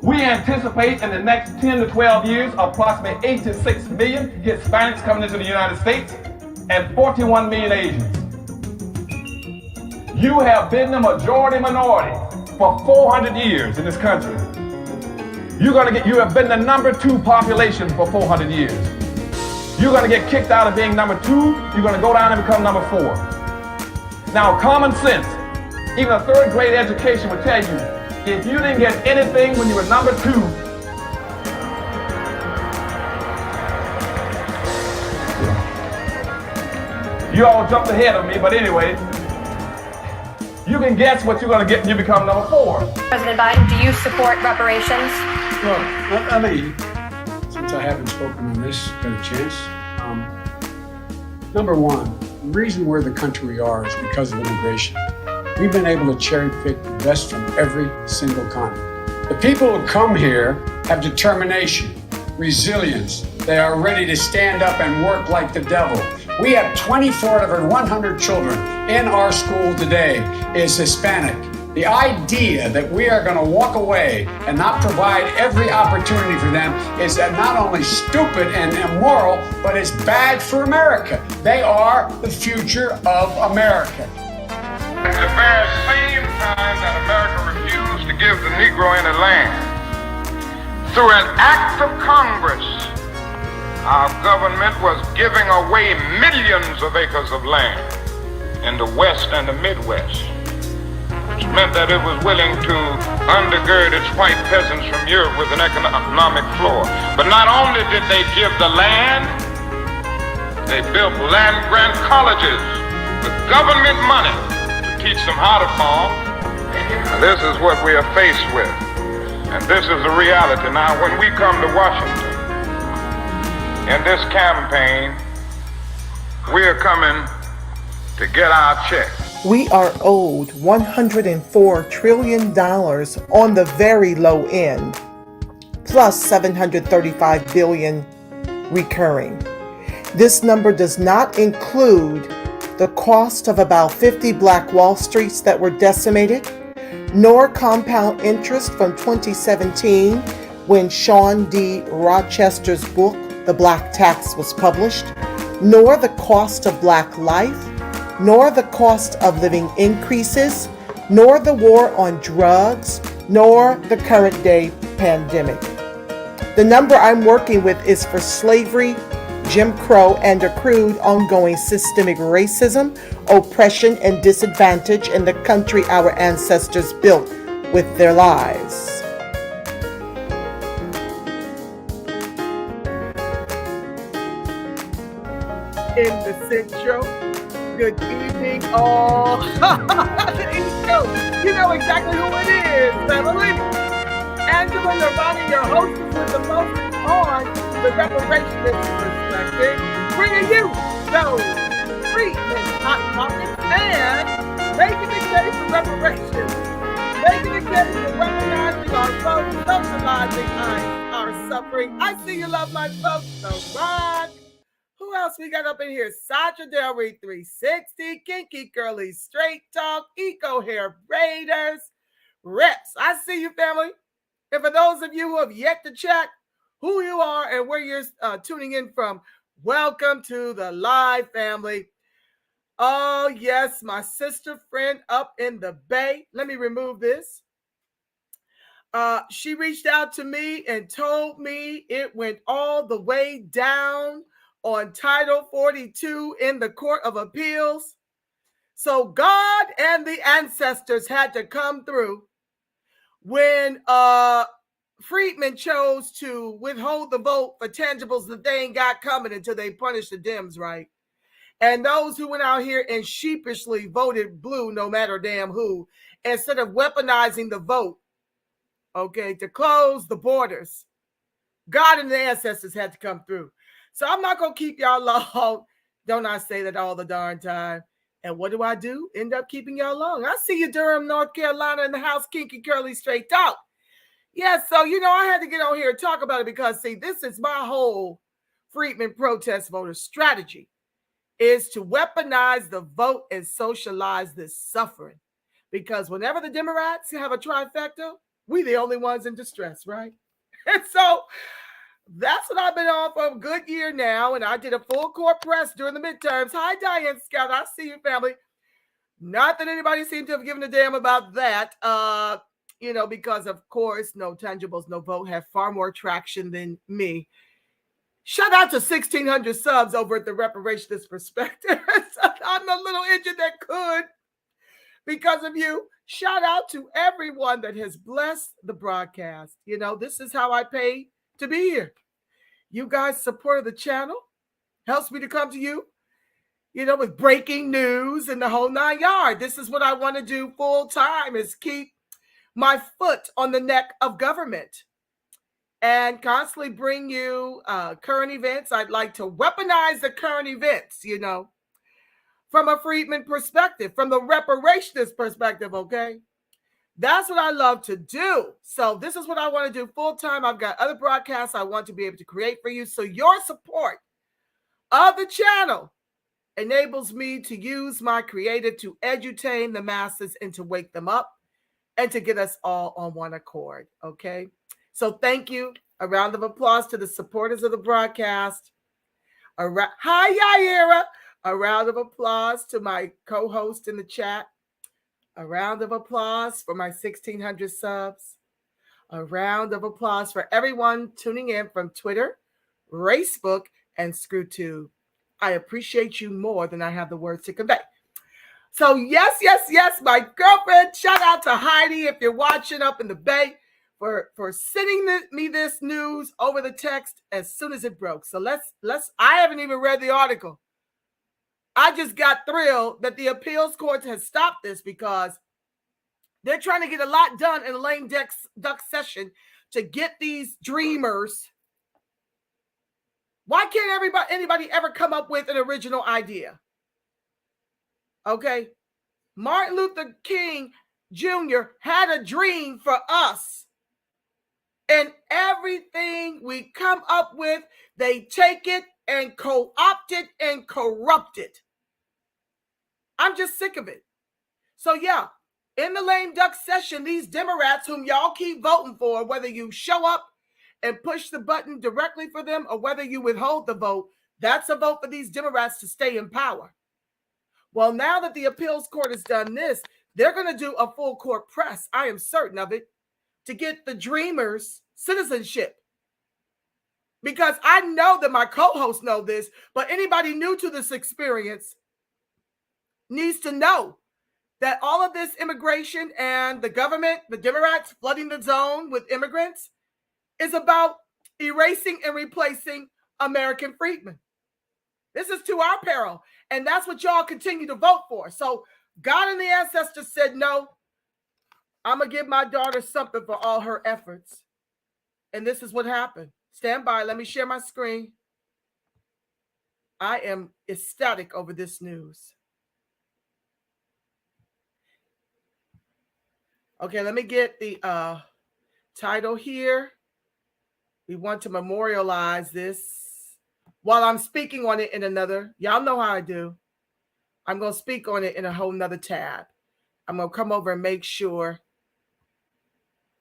We anticipate in the next 10 to 12 years approximately 8 to 6 million Hispanics coming into the United States and 41 million Asians. You have been the majority minority for 400 years in this country. You have been the number 2 population for 400 years. You're going to get kicked out of being number 2. You're going to go down and become number 4. Now, common sense, even a 3rd grade education would tell you, if you didn't get anything when you were number 2, you all jumped ahead of me, but anyway, you can guess what you're going to get when you become number 4. President Biden, do you support reparations? Well, I mean, since I haven't spoken on this, got a chance. Number one, the reason we're the country we are is because of immigration. We've been able to cherry pick the best from every single continent. The people who come here have determination, resilience. They are ready to stand up and work like the devil. We have 24 out of every 100 children in our school today is Hispanic. The idea that we are going to walk away and not provide every opportunity for them is not only stupid and immoral, but it's bad for America. They are the future of America. At the very same time that America refused to give the Negro any land, through an act of Congress, our government was giving away millions of acres of land in the West and the Midwest. Which meant that it was willing to undergird its white peasants from Europe with an economic floor. But not only did they give the land, they built land-grant colleges with government money to teach them how to farm. And this is what we are faced with. And this is the reality. Now, when we come to Washington, in this campaign, we are coming to get our check. We are owed $104 trillion on the very low end, plus $735 billion recurring. This number does not include the cost of about 50 Black Wall Streets that were decimated, nor compound interest from 2017 when Sean D. Rochester's book, The Black Tax, was published, nor the cost of Black life, nor the cost of living increases, nor the war on drugs, nor the current day pandemic. The number I'm working with is for slavery, Jim Crow, and accrued ongoing systemic racism, oppression, and disadvantage in the country our ancestors built with their lives. In the Central. Good evening, all. You know exactly who it is, family. Angela Nirvani, your hostess with the most on the Reparations perspective, bringing you those treatment hot topics and making the case for reparations, making the case for weaponizing our folks, socializing our suffering. I see you love my folks, so rock. Who else we got up in here? Sasha Del Reed 360, Kinky Curly Straight Talk, Eco Hair Raiders, Reps. I see you, family. And for those of you who have yet to check who you are and where you're tuning in from, welcome to the live, family. Oh, yes, my sister friend up in the Bay. Let me remove this. She reached out to me and told me it went all the way down on Title 42 in the Court of Appeals. So God and the ancestors had to come through when Freedmen chose to withhold the vote for tangibles that they ain't got coming until they punish the Dems, right? And those who went out here and sheepishly voted blue, no matter damn who, instead of weaponizing the vote, okay, to close the borders, God and the ancestors had to come through. So I'm not going to keep y'all long. Don't I say that all the darn time? And what do? End up keeping y'all long. I see you, Durham, North Carolina, in the house, Kinky Curly Straight Talk. Yeah, so, I had to get on here and talk about it because, see, this is my whole Freedmen protest voter strategy, is to weaponize the vote and socialize this suffering. Because whenever the Democrats have a trifecta, We the only ones in distress, right? And so that's what I've been on for a good year now. And I did a full court press during the midterms. Hi, Diane Scout. I see you, family. Not that anybody seemed to have given a damn about that. Because of course, no tangibles, no vote have far more traction than me. Shout out to 1,600 subs over at the Reparations Perspective. I'm a little injured that could because of you. Shout out to everyone that has blessed the broadcast. This is how I pay to be here. You guys supported the channel, helps me to come to you, with breaking news and the whole 9 yards. This is what I want to do full time, is keep my foot on the neck of government and constantly bring you current events. I'd like to weaponize the current events, from a freedman perspective, from the reparations perspective, okay? That's what I love to do. So this is what I want to do full time. I've got other broadcasts I want to be able to create for you. So your support of the channel enables me to use my creative to edutain the masses and to wake them up and to get us all on one accord, okay? So thank you. A round of applause to the supporters of the broadcast. Hi, Yaira. A round of applause to my co-host in the chat. A round of applause for my 1,600 subs. A round of applause for everyone tuning in from Twitter, Facebook, and ScrewTube. I appreciate you more than I have the words to convey. So yes, my girlfriend. Shout out to Heidi if you're watching up in the Bay for sending me this news over the text as soon as it broke. So let's. I haven't even read the article. I just got thrilled that the appeals court has stopped this because they're trying to get a lot done in a lame duck session to get these dreamers. Why can't anybody ever come up with an original idea? Okay. Martin Luther King Jr. had a dream for us. And everything we come up with, they take it and co-opt it and corrupt it. I'm just sick of it. So yeah, in the lame duck session, these Democrats whom y'all keep voting for, whether you show up and push the button directly for them or whether you withhold the vote, that's a vote for these Democrats to stay in power. Well, now that the appeals court has done this, they're going to do a full court press, I am certain of it, to get the dreamers citizenship. Because I know that my co-hosts know this, but anybody new to this experience needs to know that all of this immigration and the government, the Democrats flooding the zone with immigrants, is about erasing and replacing American freedmen. This is to our peril. And that's what y'all continue to vote for. So God and the ancestors said, no, I'm going to give my daughter something for all her efforts. And this is what happened. Stand by. Let me share my screen. I am ecstatic over this news. Okay, let me get the title here. We want to memorialize this while I'm speaking on it in another. Y'all know how I do. I'm going to speak on it in a whole nother tab. I'm going to come over and make sure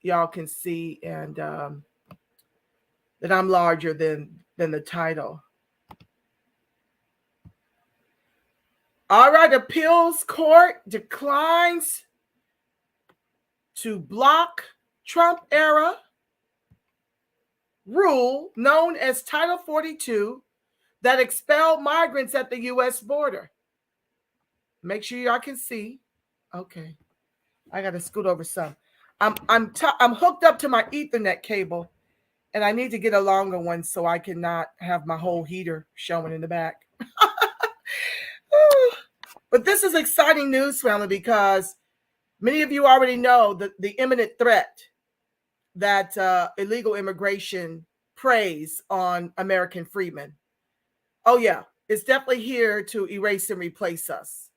y'all can see and that I'm larger than the title. All right, appeals court declines to block Trump era rule known as Title 42 that expelled migrants at the U.S. border. Make sure y'all can see. Okay, I got to scoot over some. I'm hooked up to my Ethernet cable, and I need to get a longer one so I cannot have my whole heater showing in the back. But this is exciting news, family, because many of you already know the imminent threat that illegal immigration preys on American freedmen. Oh, yeah, it's definitely here to erase and replace us.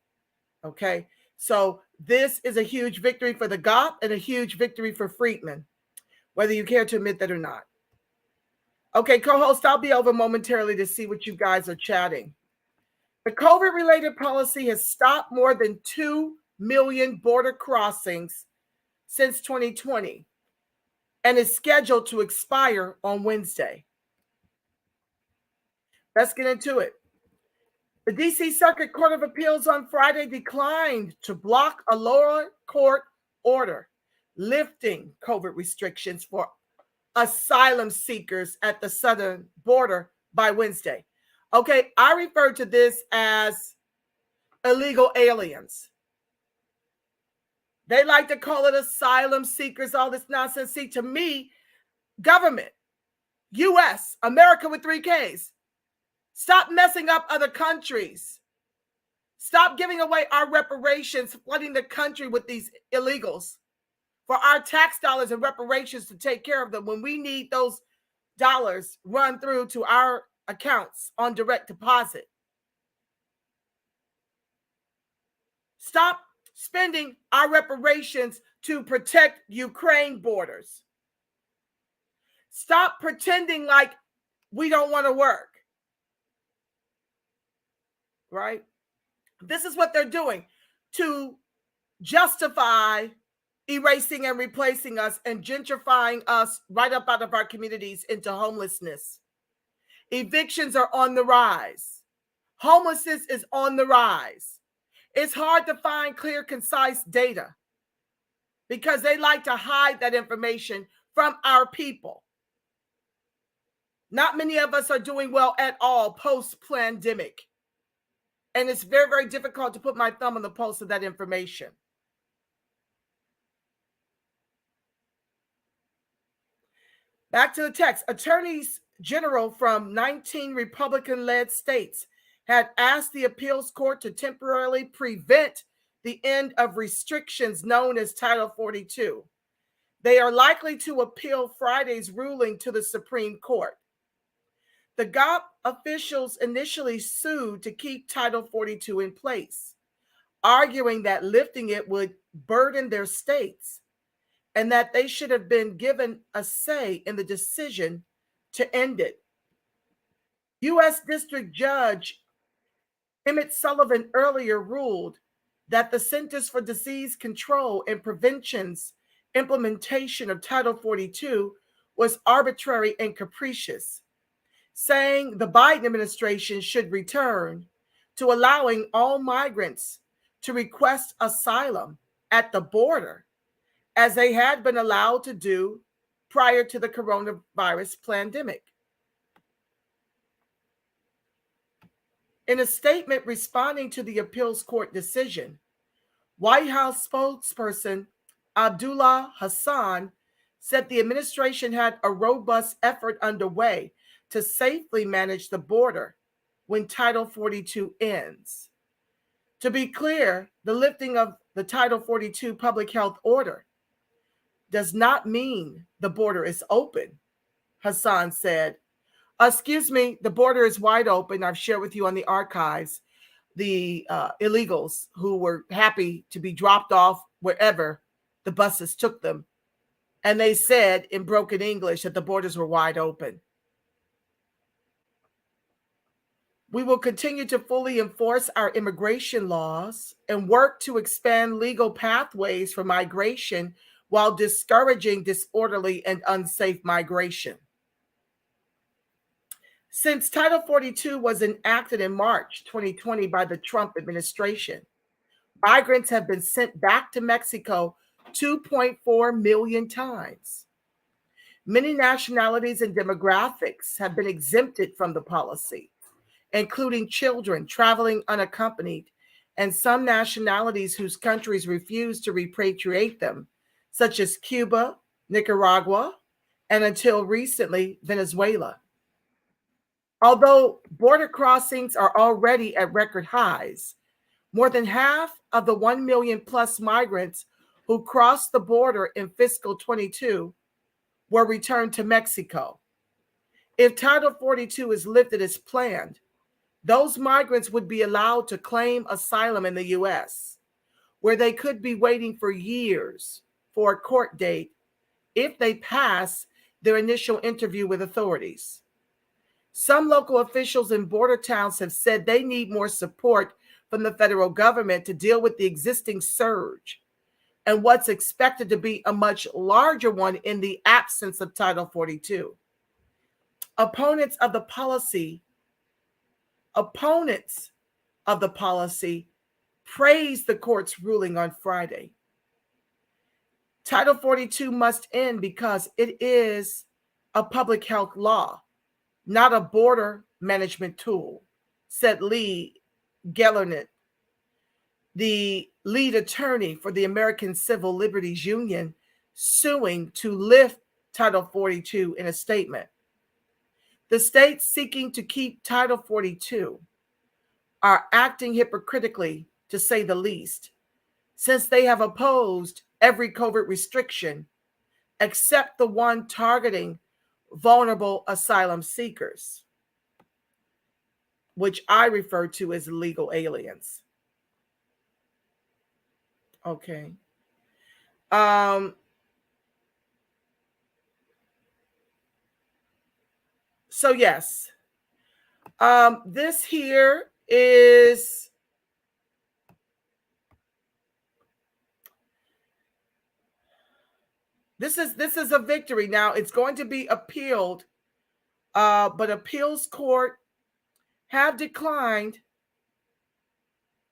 Okay, so this is a huge victory for the GOP and a huge victory for freedmen, whether you care to admit that or not. Okay, co-host, I'll be over momentarily to see what you guys are chatting. The COVID-related policy has stopped more than 2 million border crossings since 2020. and is scheduled to expire on Wednesday. Let's get into it. The D.C. Circuit Court of Appeals on Friday declined to block a lower court order lifting COVID restrictions for asylum seekers at the southern border by Wednesday. Okay, I refer to this as illegal aliens. They like to call it asylum seekers, all this nonsense. See, to me, government, U.S., America with 3 Ks, stop messing up other countries. Stop giving away our reparations, flooding the country with these illegals for our tax dollars and reparations to take care of them when we need those dollars run through to our accounts on direct deposit. Stop spending our reparations to protect Ukraine borders. Stop pretending like we don't want to work. Right? This is what they're doing to justify erasing and replacing us and gentrifying us right up out of our communities into homelessness. Evictions are on the rise. Homelessness is on the rise. It's hard to find clear, concise data because they like to hide that information from our people. Not many of us are doing well at all post-pandemic. And it's very, very difficult to put my thumb on the pulse of that information. Back to the text. Attorneys general from 19 Republican-led states had asked the appeals court to temporarily prevent the end of restrictions known as Title 42. They are likely to appeal Friday's ruling to the Supreme Court. The GOP officials initially sued to keep Title 42 in place, arguing that lifting it would burden their states and that they should have been given a say in the decision to end it. U.S. District Judge Emmett Sullivan earlier ruled that the Centers for Disease Control and Prevention's implementation of Title 42 was arbitrary and capricious, saying the Biden administration should return to allowing all migrants to request asylum at the border, as they had been allowed to do prior to the coronavirus pandemic. In a statement responding to the appeals court decision, White House spokesperson Abdullah Hassan said the administration had a robust effort underway to safely manage the border when Title 42 ends. To be clear, the lifting of the Title 42 public health order does not mean the border is open, Hassan said. Excuse me, the border is wide open. I've shared with you on the archives the illegals who were happy to be dropped off wherever the buses took them. And they said in broken English that the borders were wide open. We will continue to fully enforce our immigration laws and work to expand legal pathways for migration while discouraging disorderly and unsafe migration. Since Title 42 was enacted in March 2020 by the Trump administration, migrants have been sent back to Mexico 2.4 million times. Many nationalities and demographics have been exempted from the policy, including children traveling unaccompanied and some nationalities whose countries refuse to repatriate them, such as Cuba, Nicaragua, and until recently, Venezuela. Although border crossings are already at record highs, more than half of the 1 million plus migrants who crossed the border in fiscal 22 were returned to Mexico. If Title 42 is lifted as planned, those migrants would be allowed to claim asylum in the U.S., where they could be waiting for years for a court date if they pass their initial interview with authorities. Some local officials in border towns have said they need more support from the federal government to deal with the existing surge, and what's expected to be a much larger one in the absence of Title 42. Opponents of the policy praised the court's ruling on Friday. Title 42 must end because it is a public health law, not a border management tool, said Lee Gellernick, the lead attorney for the American Civil Liberties Union, suing to lift Title 42 in a statement. The states seeking to keep Title 42 are acting hypocritically, to say the least, since they have opposed every COVID restriction except the one targeting vulnerable asylum seekers, which I refer to as illegal aliens. Okay. So yes, this here is this is a victory. Now it's going to be appealed, but appeals court have declined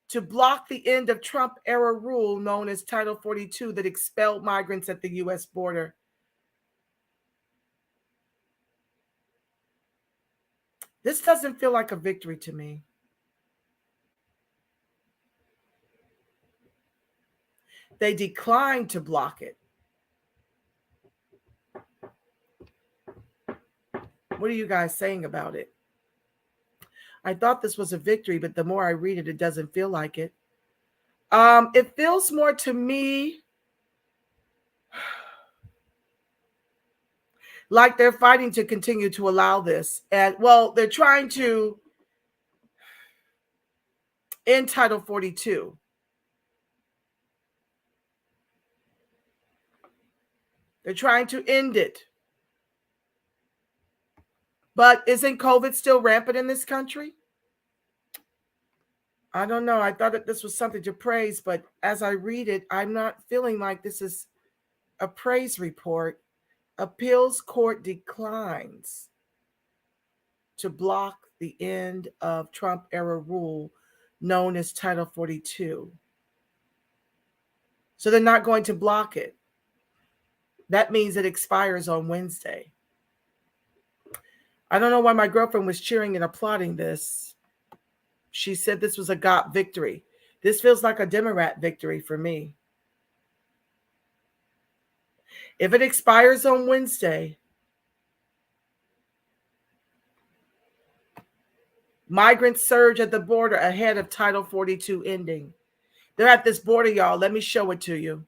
to block the end of Trump era rule known as Title 42 that expelled migrants at the U.S. border. This doesn't feel like a victory to me. They declined to block it. What are you guys saying about it? I thought this was a victory, but the more I read it, it doesn't feel like it. It feels more to me like they're fighting to continue to allow this. And well, they're trying to end Title 42. They're trying to end it. But isn't COVID still rampant in this country? I don't know. I thought that this was something to praise, but as I read it, I'm not feeling like this is a praise report. Appeals court declines to block the end of Trump era rule known as Title 42. So they're not going to block it. That means it expires on Wednesday. I don't know why my girlfriend was cheering and applauding this. She said this was a GOP victory. This feels like a Democrat victory for me. If it expires on Wednesday, migrants surge at the border ahead of Title 42 ending. They're at this border, y'all. Let me show it to you.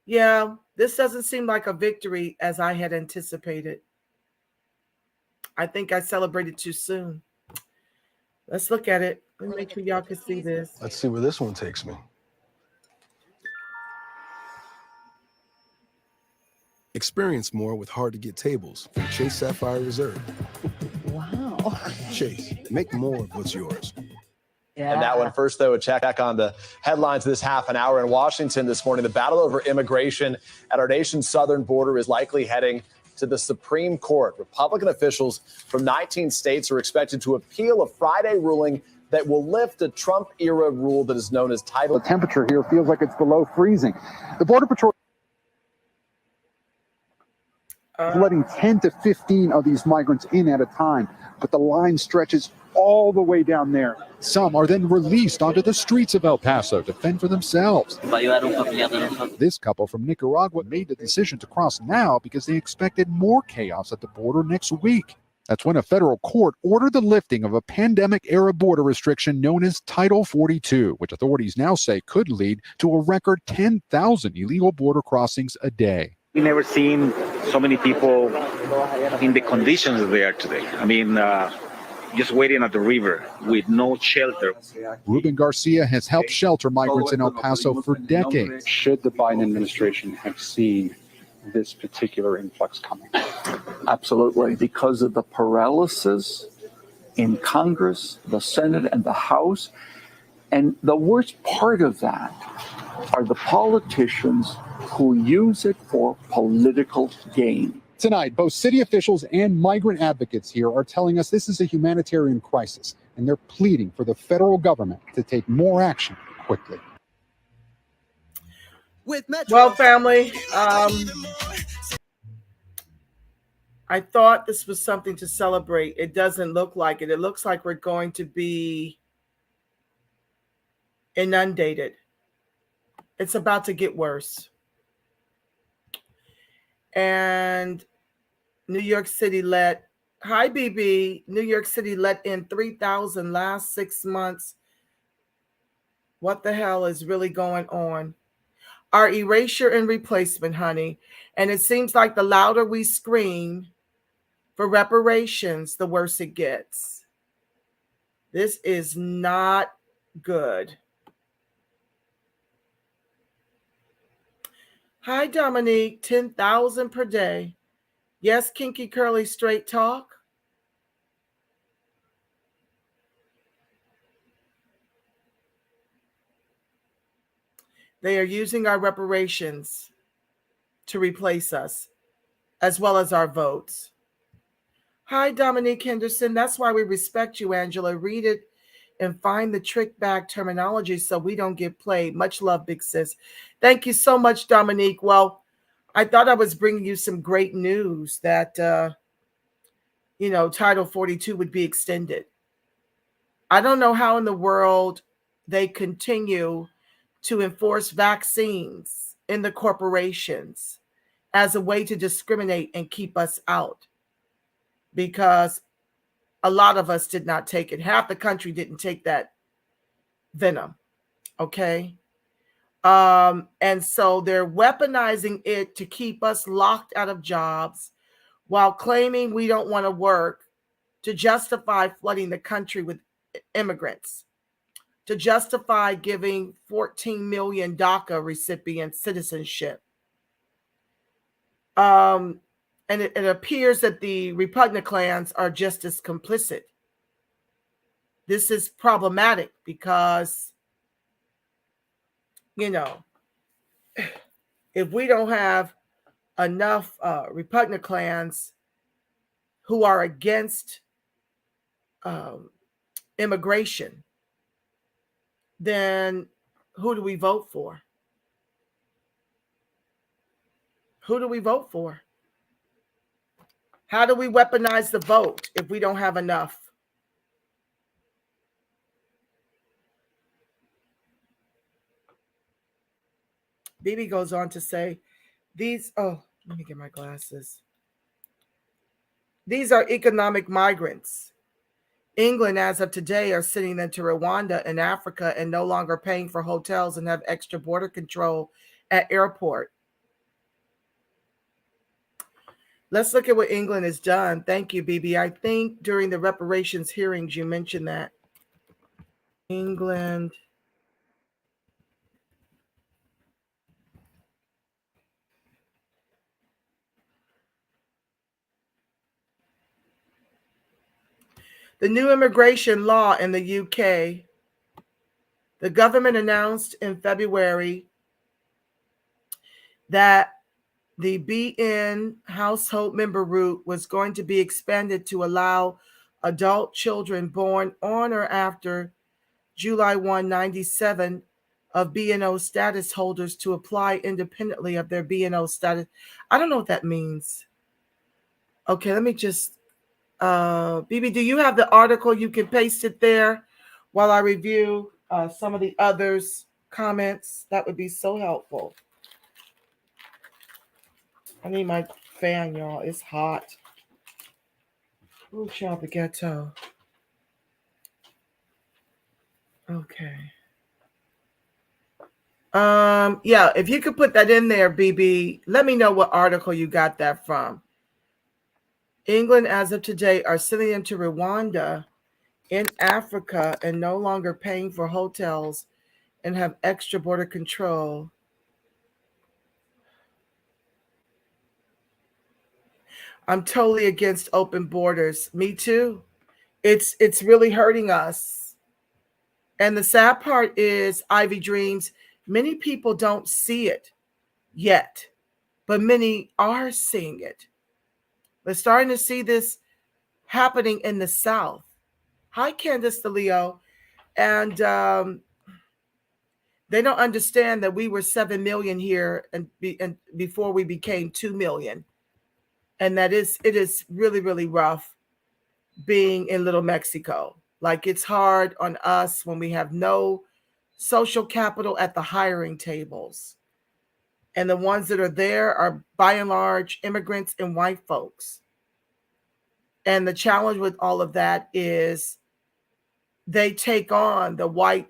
Yeah, this doesn't seem like a victory as I had anticipated. I think I celebrated too soon. Let's look at it. Let me make sure y'all can see this. Let's see where this one takes me. Experience more with hard-to-get tables from Chase Sapphire Reserve. Wow. Chase, make more of what's yours. Yeah. And that one first, though, a check on the headlines this half an hour in Washington this morning. The battle over immigration at our nation's southern border is likely heading to the Supreme Court. Republican officials from 19 states are expected to appeal a Friday ruling that will lift a Trump-era rule that is known as Title. The temperature here feels like it's below freezing. The Border Patrol is letting 10 to 15 of these migrants in at a time, but the line stretches all the way down there. Some are then released onto the streets of El Paso to fend for themselves. This couple from Nicaragua made the decision to cross now because they expected more chaos at the border next week. That's when a federal court ordered the lifting of a pandemic-era border restriction known as Title 42, which authorities now say could lead to a record 10,000 illegal border crossings a day. We've never seen so many people in the conditions that they are today. I mean, just waiting at the river with no shelter. Ruben Garcia has helped shelter migrants in El Paso for decades. Should the Biden administration have seen this particular influx coming? Absolutely, because of the paralysis in Congress, the Senate, and the House. And the worst part of that are the politicians who use it for political gain. Tonight, both city officials and migrant advocates here are telling us this is a humanitarian crisis, and they're pleading for the federal government to take more action quickly. Well, family, I thought this was something to celebrate. It doesn't look like it. It looks like we're going to be inundated. It's about to get worse. And New York City let New York City let in 3,000 last 6 months. What the hell is really going on? Our erasure and replacement, honey. And it seems like the louder we scream for reparations, the worse it gets. This is not good. Hi, Dominique. 10,000 per day. Yes, kinky, curly, straight talk. They are using our reparations to replace us, as well as our votes. Hi, Dominique Henderson. That's why we respect you, Angela. Read it and find the trick bag terminology so we don't get played. Much love, big sis. Thank you so much, Dominique. Well, I thought I was bringing you some great news that, Title 42 would be extended. I don't know how in the world they continue to enforce vaccines in the corporations as a way to discriminate and keep us out, because a lot of us did not take it. Half the country didn't take that venom. Okay. And so they're weaponizing it to keep us locked out of jobs while claiming we don't want to work, to justify flooding the country with immigrants, to justify giving 14 million DACA recipients citizenship. And it appears that the Republicans are just as complicit. This is problematic because, if we don't have enough Republicans who are against immigration, then who do we vote for? Who do we vote for? How do we weaponize the vote if we don't have enough? Bibi goes on to say, let me get my glasses. These are economic migrants. England, as of today, are sending them to Rwanda and Africa and no longer paying for hotels and have extra border control at airport. Let's look at what England has done. Thank you, Bibi. I think during the reparations hearings, you mentioned that. England. The new immigration law in the UK, the government announced in February that the BN household member route was going to be expanded to allow adult children born on or after July 1, 1997 of BNO status holders to apply independently of their BNO status. I don't know what that means. Okay, let me just... Bibi, do you have the article? You can paste it there while I review some of the others' comments. That would be so helpful. I need my fan, y'all. It's hot. Ooh, child, the ghetto. Okay. Yeah, if you could put that in there, Bibi, let me know what article you got that from. England, as of today, are sending them to Rwanda in Africa and no longer paying for hotels and have extra border control. I'm totally against open borders. Me too. It's really hurting us. And the sad part is, Ivy Dreams, Many people don't see it yet, but many are seeing it. We're starting to see this happening in the South. Hi, Candace DeLeo. And they don't understand that we were 7 million here and before we became 2 million. And it is really, really rough being in Little Mexico. Like, it's hard on us when we have no social capital at the hiring tables. And the ones that are there are by and large immigrants and white folks. And the challenge with all of that is they take on the white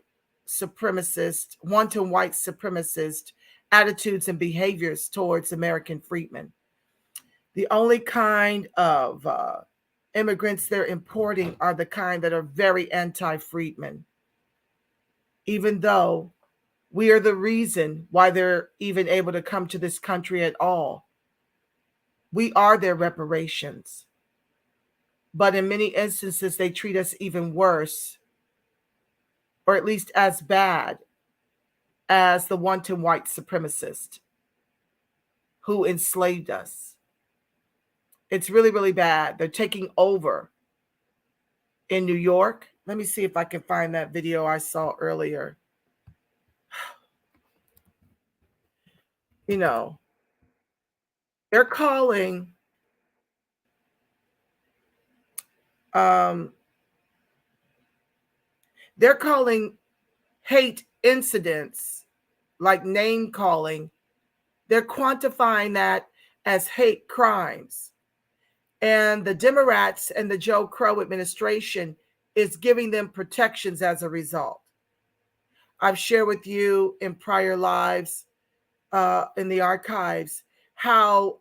supremacist, wanton white supremacist attitudes and behaviors towards American freedmen. The only kind of immigrants they're importing are the kind that are very anti-freedmen, even though we are the reason why they're even able to come to this country at all. We are their reparations. But in many instances, they treat us even worse, or at least as bad as the wanton white supremacist who enslaved us. It's really, really bad. They're taking over in New York. Let me see if I can find that video I saw earlier. You know, they're calling hate incidents, like name calling. They're quantifying that as hate crimes. And the Democrats and the Joe Crow administration is giving them protections as a result. I've shared with you in prior lives, in the archives, how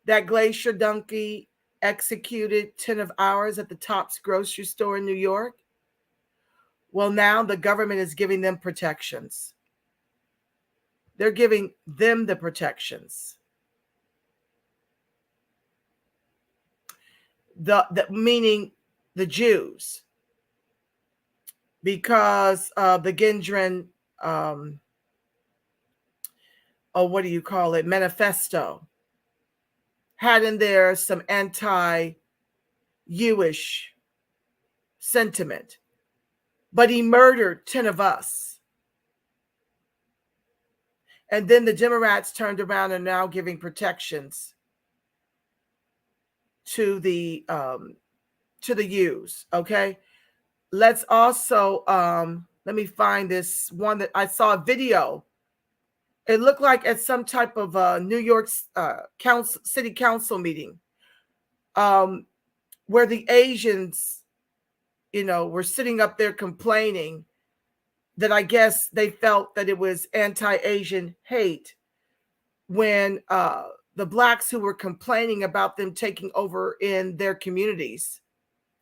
that Glacier Donkey executed 10 of ours at the Tops grocery store in New York. Well, now the government is giving them protections. They're giving them the protections. Meaning the Jews, because of the Gendron, what do you call it, manifesto, had in there some anti-Jewish sentiment, but he murdered 10 of us. And then the Democrats turned around and now giving protections to the Jews. Okay, let's also let me find this one that I saw a video. It looked like at some type of New York city council meeting, where the Asians, were sitting up there complaining that I guess they felt that it was anti-Asian hate when the blacks who were complaining about them taking over in their communities,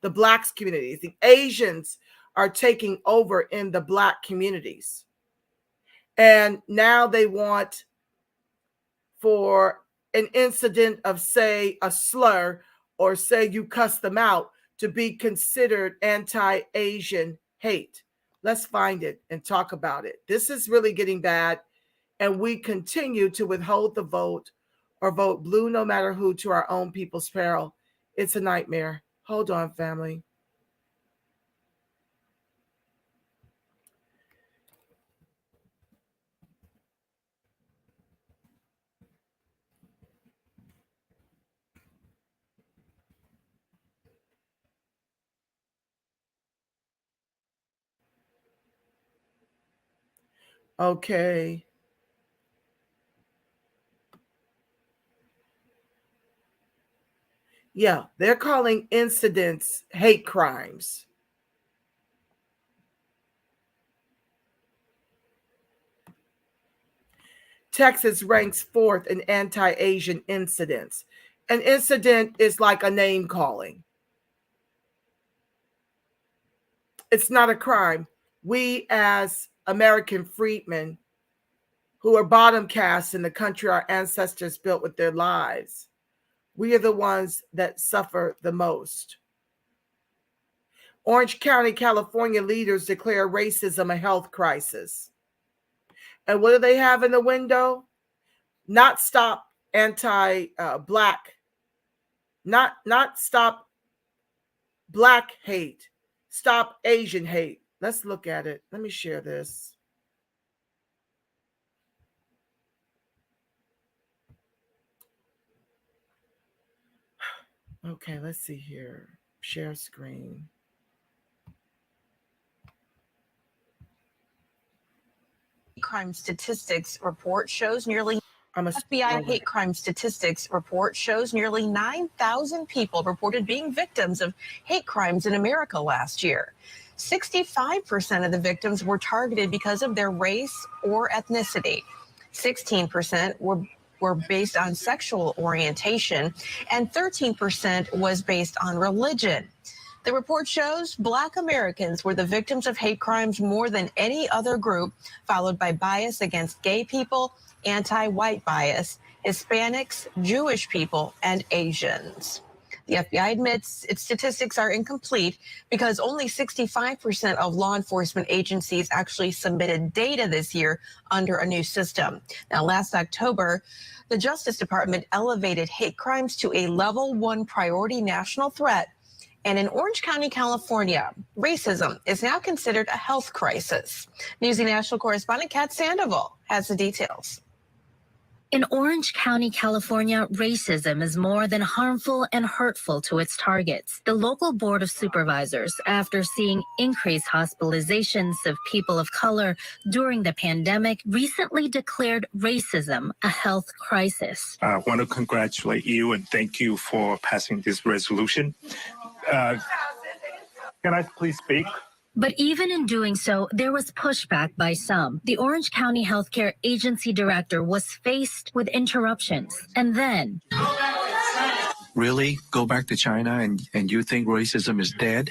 the blacks communities, the Asians are taking over in the black communities. And now they want for an incident of, say, a slur, or say you cuss them out, to be considered anti-Asian hate. Let's find it and talk about it. This is really getting bad. And we continue to withhold the vote or vote blue no matter who, to our own people's peril. It's a nightmare. Hold on, family. Okay. Yeah, they're calling incidents hate crimes. Texas ranks 4th in anti-Asian incidents. An incident is like a name calling. It's not a crime. We as American freedmen, who are bottom caste in the country our ancestors built with their lives, we are the ones that suffer the most. Orange County, California leaders declare racism a health crisis. And what do they have in the window? Not stop anti-black, not stop black hate, stop Asian hate. Let's look at it. Let me share this. Okay, let's see here. Share screen. Crime statistics report shows nearly FBI hate crime statistics report shows nearly 9,000 people reported being victims of hate crimes in America last year. 65% of the victims were targeted because of their race or ethnicity. 16% were based on sexual orientation, and 13% was based on religion. The report shows Black Americans were the victims of hate crimes more than any other group, followed by bias against gay people, anti-white bias, Hispanics, Jewish people, and Asians. The FBI admits its statistics are incomplete because only 65% of law enforcement agencies actually submitted data this year under a new system. Now, last October, the Justice Department elevated hate crimes to a level 1 priority national threat. And in Orange County, California, racism is now considered a health crisis. Newsy National correspondent Kat Sandoval has the details. In Orange County, California, racism is more than harmful and hurtful to its targets. The local board of supervisors, after seeing increased hospitalizations of people of color during the pandemic, recently declared racism a health crisis. I want to congratulate you and thank you for passing this resolution. Can I please speak? But even in doing so, there was pushback by some. The Orange County Healthcare Agency director was faced with interruptions. And then... Really? Go back to China and you think racism is dead?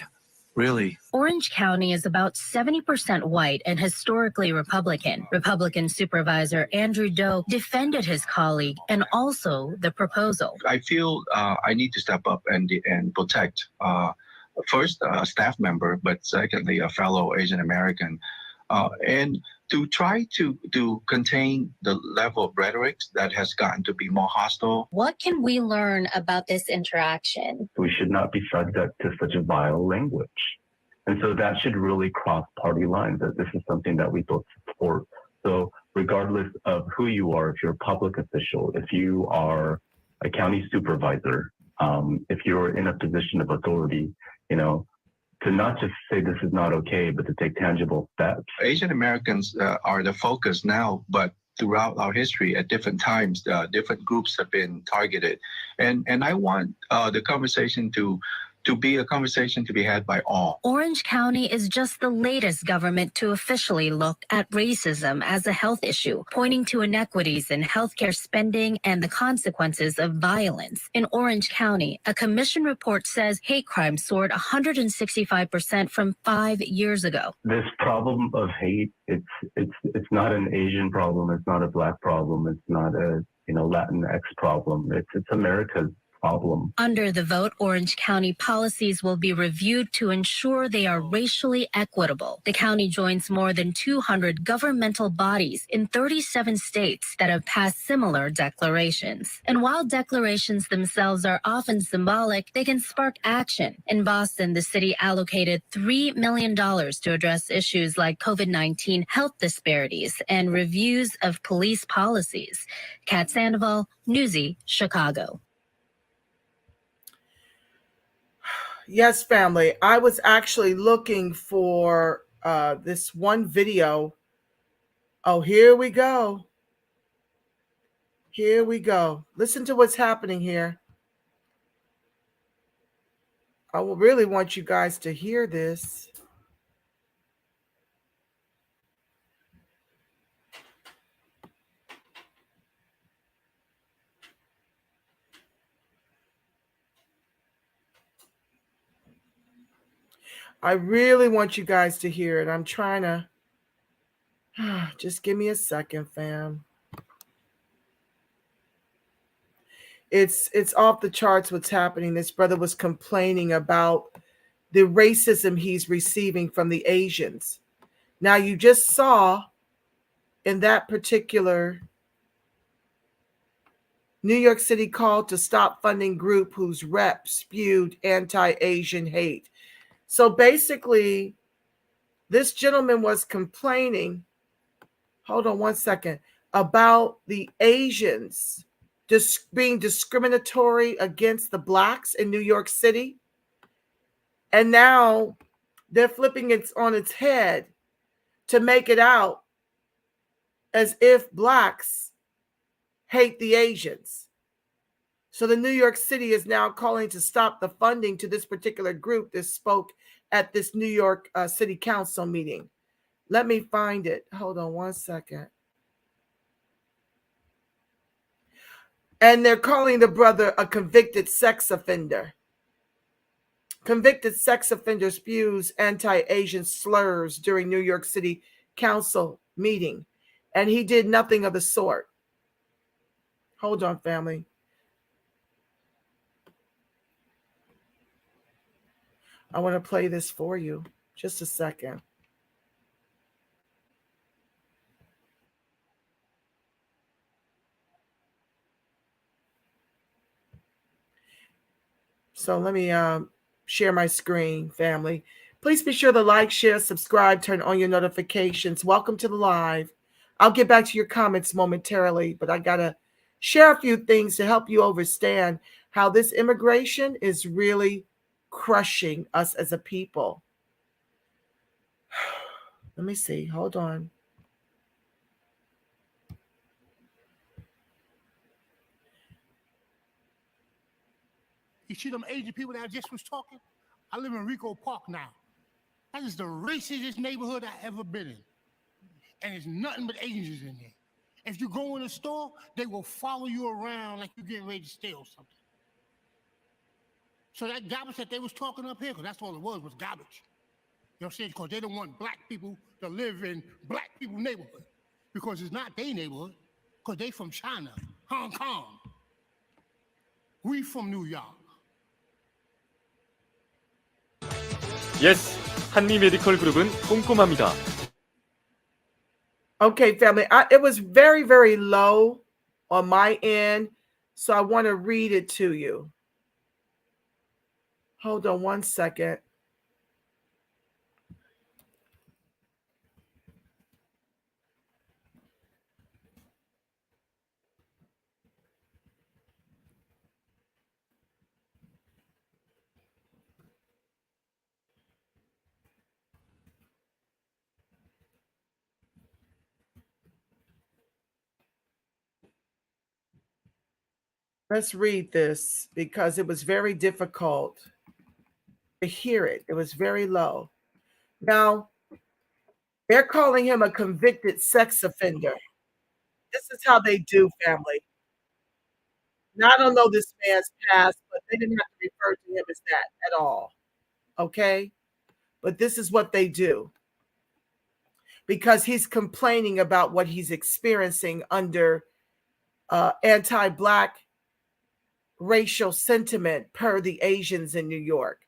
Really? Orange County is about 70% white and historically Republican. Republican Supervisor Andrew Doe defended his colleague and also the proposal. I feel I need to step up and protect first a staff member, but secondly a fellow Asian American, and to try to contain the level of rhetoric that has gotten to be more hostile. What can we learn about this interaction? We should not be subject to such a vile language. And so that should really cross party lines, that this is something that we both support. So regardless of who you are, if you're a public official, if you are a county supervisor, if you're in a position of authority, to not just say this is not okay, but to take tangible steps. Asian Americans are the focus now, but throughout our history, at different times, different groups have been targeted. And I want the conversation to be a conversation to be had by all. Orange County is just the latest government to officially look at racism as a health issue, pointing to inequities in healthcare spending and the consequences of violence. In Orange County, a commission report says hate crimes soared 165% from 5 years ago. This problem of hate, it's not an Asian problem, it's not a Black problem, it's not a Latinx problem. It's America's problem. Under the vote, Orange County policies will be reviewed to ensure they are racially equitable. The county joins more than 200 governmental bodies in 37 states that have passed similar declarations. And while declarations themselves are often symbolic, they can spark action. In Boston, the city allocated $3 million to address issues like COVID-19 health disparities and reviews of police policies. Kat Sandoval, Newsy, Chicago. Yes, family. I was actually looking for this one video. Oh, here we go. Here we go. Listen to what's happening here. I will really want you guys to hear this. I really want you guys to hear it. I'm trying to, just give me a second, fam. It's off the charts what's happening. This brother was complaining about the racism he's receiving from the Asians. Now, you just saw in that particular New York City call to stop funding group whose rep spewed anti-Asian hate. So basically, this gentleman was complaining, hold on one second, about the Asians being discriminatory against the blacks in New York City. And now they're flipping it on its head to make it out as if blacks hate the Asians. So the New York City is now calling to stop the funding to this particular group that spoke at this New York City Council meeting. Let me find it. Hold on one second. And they're calling the brother a convicted sex offender. Convicted sex offender spews anti-Asian slurs during New York City Council meeting. And he did nothing of the sort. Hold on, family. I want to play this for you. Just a second. So let me share my screen, family. Please be sure to like, share, subscribe, turn on your notifications. Welcome to the live. I'll get back to your comments momentarily, but I got to share a few things to help you understand how this immigration is really crushing us as a people. Let me see. Hold on. You see them Asian people that I just was talking? I live in Rico Park now. That is the racistest neighborhood I've ever been in. And there's nothing but Asians in there. If you go in a store, they will follow you around like you're getting ready to steal something. So that garbage that they was talking up here, because that's all it was garbage. You know what I'm saying? Because they don't want black people to live in black people's neighborhood. Because it's not their neighborhood. Because they from China, Hong Kong. We from New York. Yes, 한미 메디컬 그룹은 꼼꼼합니다. Okay, family. It was very, very low on my end, so I want to read it to you. Hold on one second. Let's read this because it was very difficult to hear it. It was very low. Now, they're calling him a convicted sex offender. This is how they do, family. Now, I don't know this man's past, but they didn't have to refer to him as that at all. Okay? But this is what they do. Because he's complaining about what he's experiencing under anti-Black racial sentiment per the Asians in New York.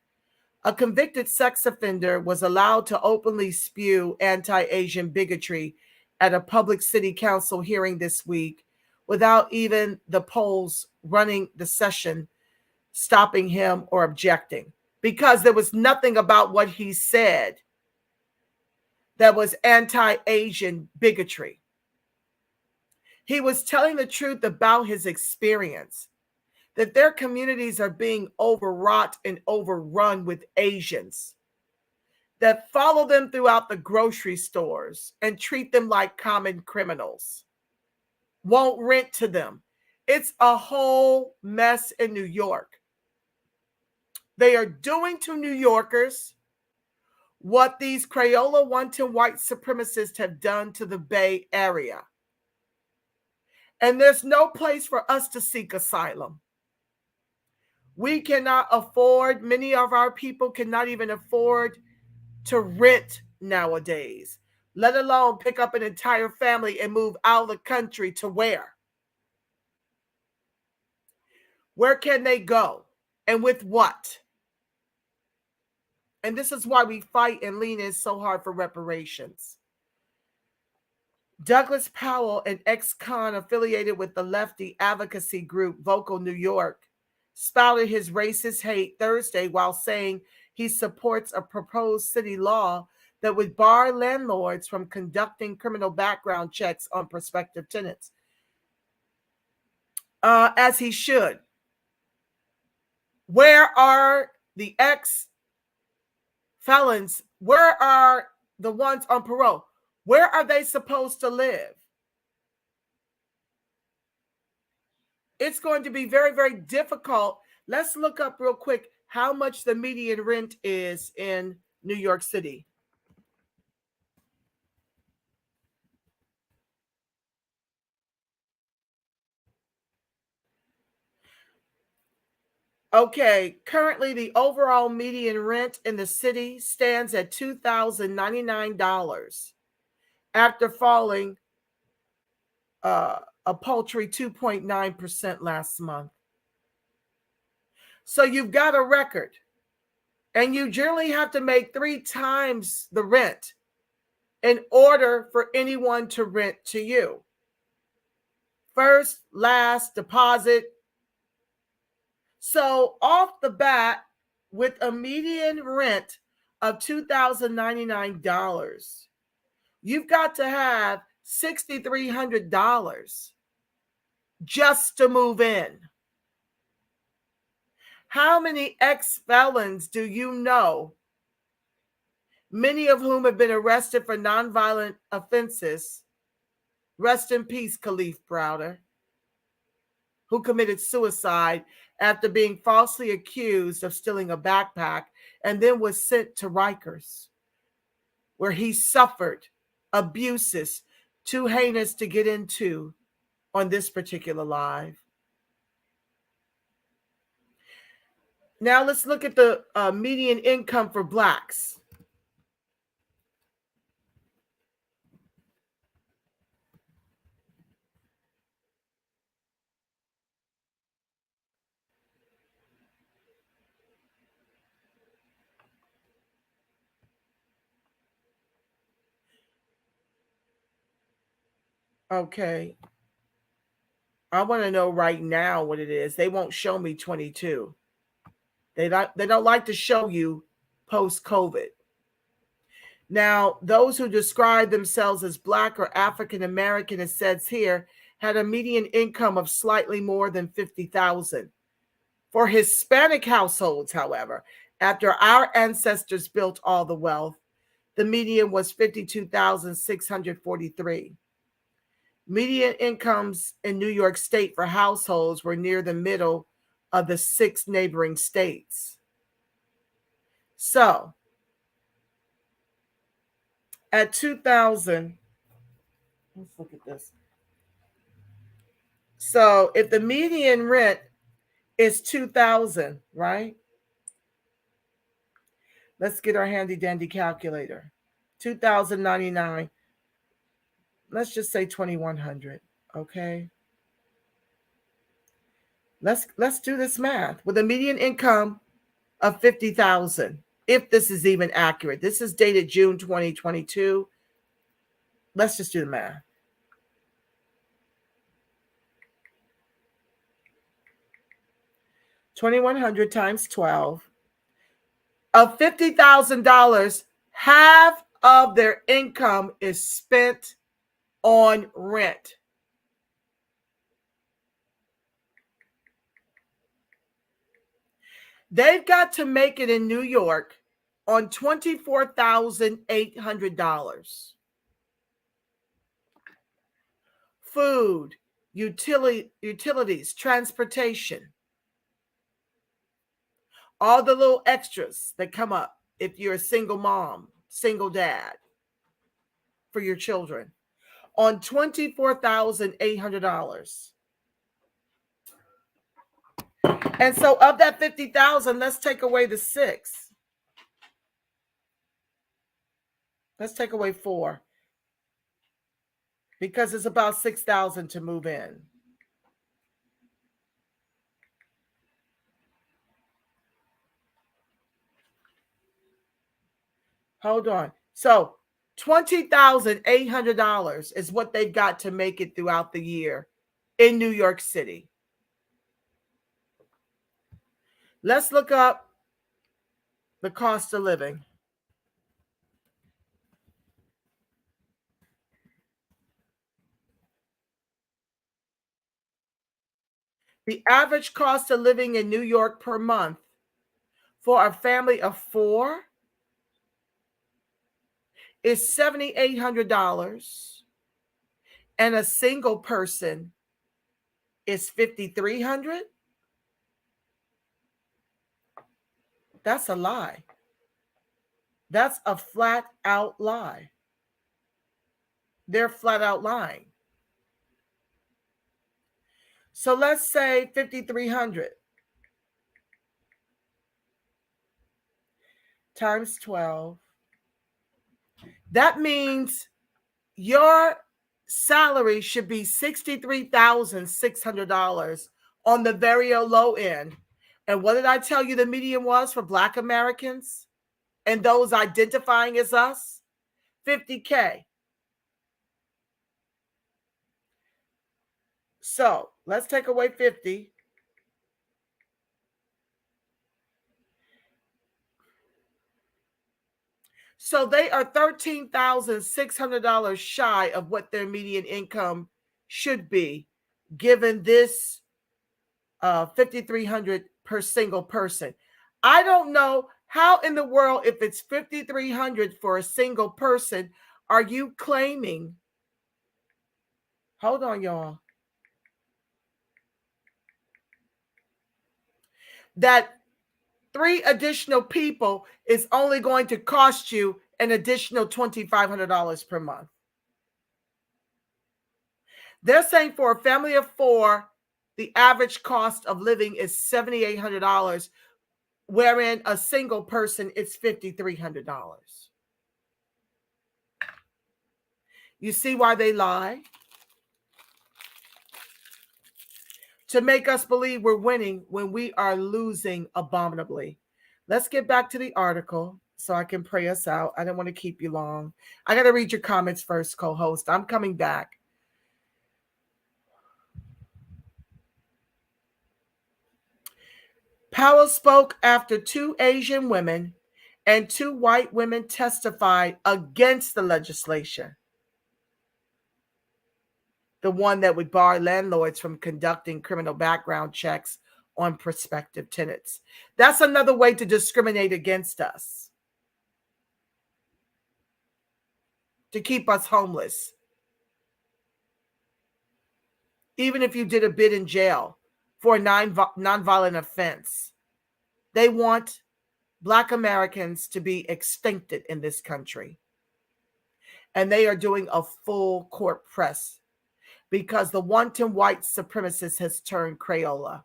A convicted sex offender was allowed to openly spew anti-Asian bigotry at a public city council hearing this week without even the polls running the session stopping him or objecting, because there was nothing about what he said that was anti-Asian bigotry. He was telling the truth about his experience, that their communities are being overwrought and overrun with Asians that follow them throughout the grocery stores and treat them like common criminals, won't rent to them. It's a whole mess in New York. They are doing to New Yorkers what these Crayola wanton white supremacists have done to the Bay Area. And there's no place for us to seek asylum. We cannot afford, many of our people cannot even afford to rent nowadays, let alone pick up an entire family and move out of the country to where? Where can they go? And with what? And this is why we fight and lean in so hard for reparations. Douglas Powell, an ex-con affiliated with the lefty advocacy group Vocal New York, spouted his racist hate Thursday while saying he supports a proposed city law that would bar landlords from conducting criminal background checks on prospective tenants. As he should. Where are the ex-felons? Where are the ones on parole? Where are they supposed to live? It's going to be very, very difficult. Let's look up real quick how much the median rent is in New York City. Okay, currently the overall median rent in the city stands at $2,099 after falling a paltry 2.9% last month. So you've got a record, and you generally have to make 3 times the rent in order for anyone to rent to you. First, last, deposit. So off the bat, with a median rent of $2,099, you've got to have $6,300 just to move in. How many ex-felons do you know, many of whom have been arrested for nonviolent offenses? Rest in peace, Khalif Browder, who committed suicide after being falsely accused of stealing a backpack and then was sent to Rikers, where he suffered abuses too heinous to get into on this particular live. Now let's look at the median income for Blacks. Okay. I want to know right now what it is. They won't show me 22. They don't like to show you post-COVID. Now, those who describe themselves as Black or African American, it says here, had a median income of slightly more than $50,000. For Hispanic households, however, after our ancestors built all the wealth, the median was $52,643. Median incomes in New York State for households were near the middle of the 6 neighboring states. So, at 2,000, let's look at this. So, if the median rent is 2,000, right? Let's get our handy dandy calculator. 2,099. Let's just say 2,100, okay? Let's do this math. With a median income of 50,000, if this is even accurate. This is dated June 2022. Let's just do the math. $2,100 times 12. Of $50,000, half of their income is spent on rent. They've got to make it in New York on $24,800. Food, utilities, transportation, all the little extras that come up if you're a single mom, single dad for your children, on $24,800. And so of that 50,000, let's take away the 6. Let's take away 4. Because it's about 6,000 to move in. Hold on. So $20,800 is what they've got to make it throughout the year in New York City. Let's look up the cost of living. The average cost of living in New York per month for a family of 4 is $7,800, and a single person is $5,300. That's a lie. That's a flat out lie. They're flat out lying. So let's say 5,300 times 12. That means your salary should be $63,600 on the very low end. And what did I tell you the median was for Black Americans and those identifying as us? $50K. So let's take away 50. So they are $13,600 shy of what their median income should be, given this $5,300 per single person. I don't know how in the world, if it's $5,300 for a single person, are you claiming? Hold on, y'all. That 3 additional people is only going to cost you an additional $2,500 per month. They're saying for a family of 4, the average cost of living is $7,800, wherein a single person is $5,300. You see why they lie? To make us believe we're winning when we are losing abominably. Let's get back to the article so I can pray us out. I don't want to keep you long. I got to read your comments first, co-host. I'm coming back. Powell spoke after 2 Asian women and 2 white women testified against the legislation, the one that would bar landlords from conducting criminal background checks on prospective tenants. That's another way to discriminate against us, to keep us homeless. Even if you did a bid in jail for a nonviolent offense, they want Black Americans to be extincted in this country. And they are doing a full court press because the wanton white supremacist has turned Crayola.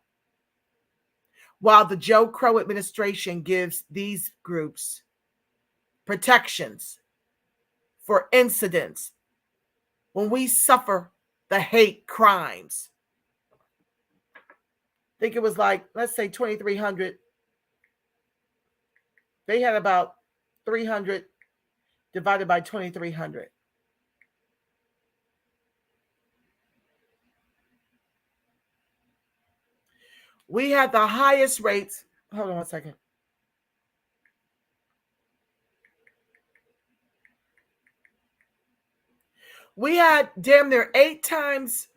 While the Joe Crow administration gives these groups protections for incidents when we suffer the hate crimes. I think it was like, let's say 2,300. They had about 300 divided by 2,300. We had the highest rates. Hold on one second. We had damn near 8 times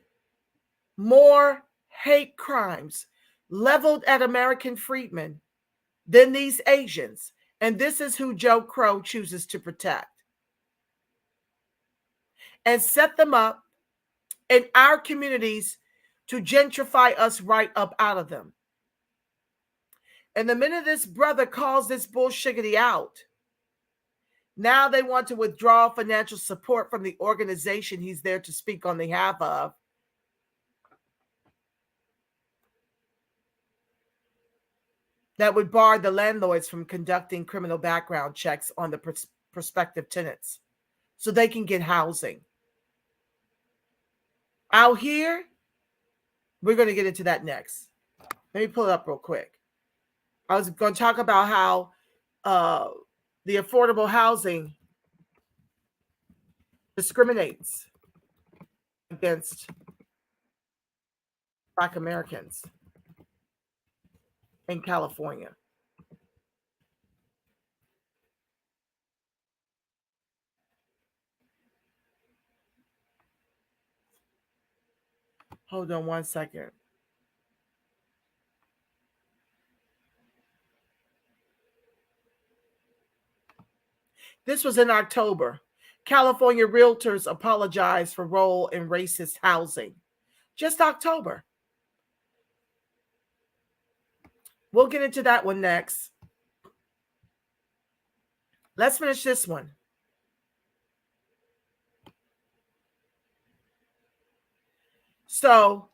more hate crimes leveled at American freedmen than these Asians. And this is who Joe Crow chooses to protect and set them up in our communities to gentrify us right up out of them. And the minute this brother calls this bullshiggity out, now they want to withdraw financial support from the organization he's there to speak on behalf of. That would bar the landlords from conducting criminal background checks on the prospective tenants so they can get housing. Out here, we're going to get into that next. Let me pull it up real quick. I was going to talk about how the affordable housing discriminates against Black Americans in California. Hold on one second. This was in October. California realtors apologized for role in racist housing. Just October. We'll get into that one next. Let's finish this one. So,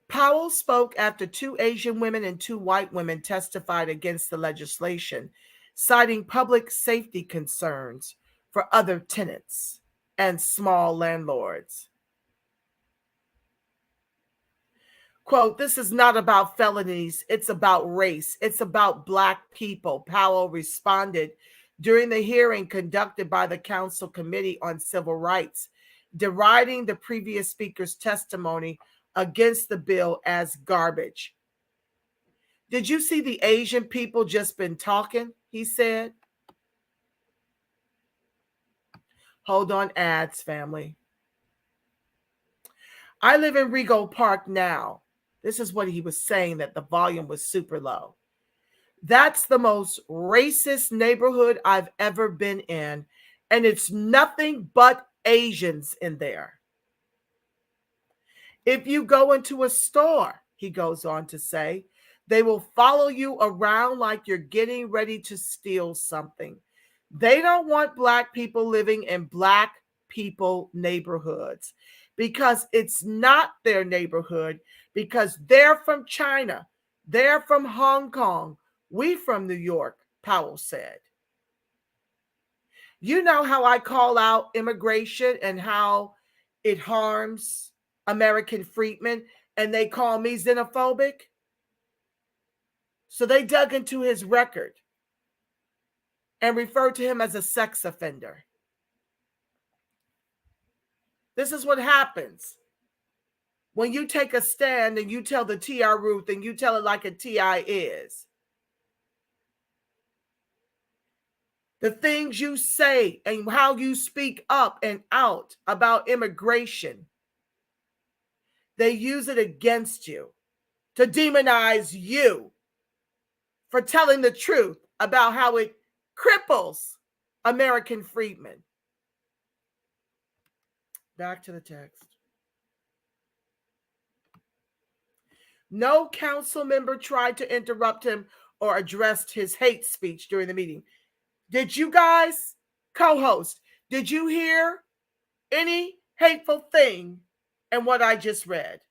Powell spoke after 2 Asian women and 2 white women testified against the legislation, citing public safety concerns for other tenants and small landlords. Quote, "This is not about felonies, it's about race. It's about Black people," Powell responded during the hearing conducted by the Council Committee on Civil Rights, deriding the previous speaker's testimony against the bill as garbage. "Did you see the Asian people just been talking?" he said. Hold on, ads, family. "I live in Rego Park now." This is what he was saying, that the volume was super low. "That's the most racist neighborhood I've ever been in, and it's nothing but Asians in there. If you go into a store," he goes on to say, "they will follow you around like you're getting ready to steal something. They don't want Black people living in Black people neighborhoods because it's not their neighborhood, because they're from China, they're from Hong Kong, we from New York," Powell said. "You know how I call out immigration and how it harms American freedmen, and they call me xenophobic?" So they dug into his record and referred to him as a sex offender. This is what happens when you take a stand and you tell the TR Ruth and you tell it like a TI is. The things you say and how you speak up and out about immigration, they use it against you to demonize you for telling the truth about how it cripples American freedmen. Back to the text. No council member tried to interrupt him or addressed his hate speech during the meeting. Did you guys, co-host, did you hear any hateful thing in what I just read?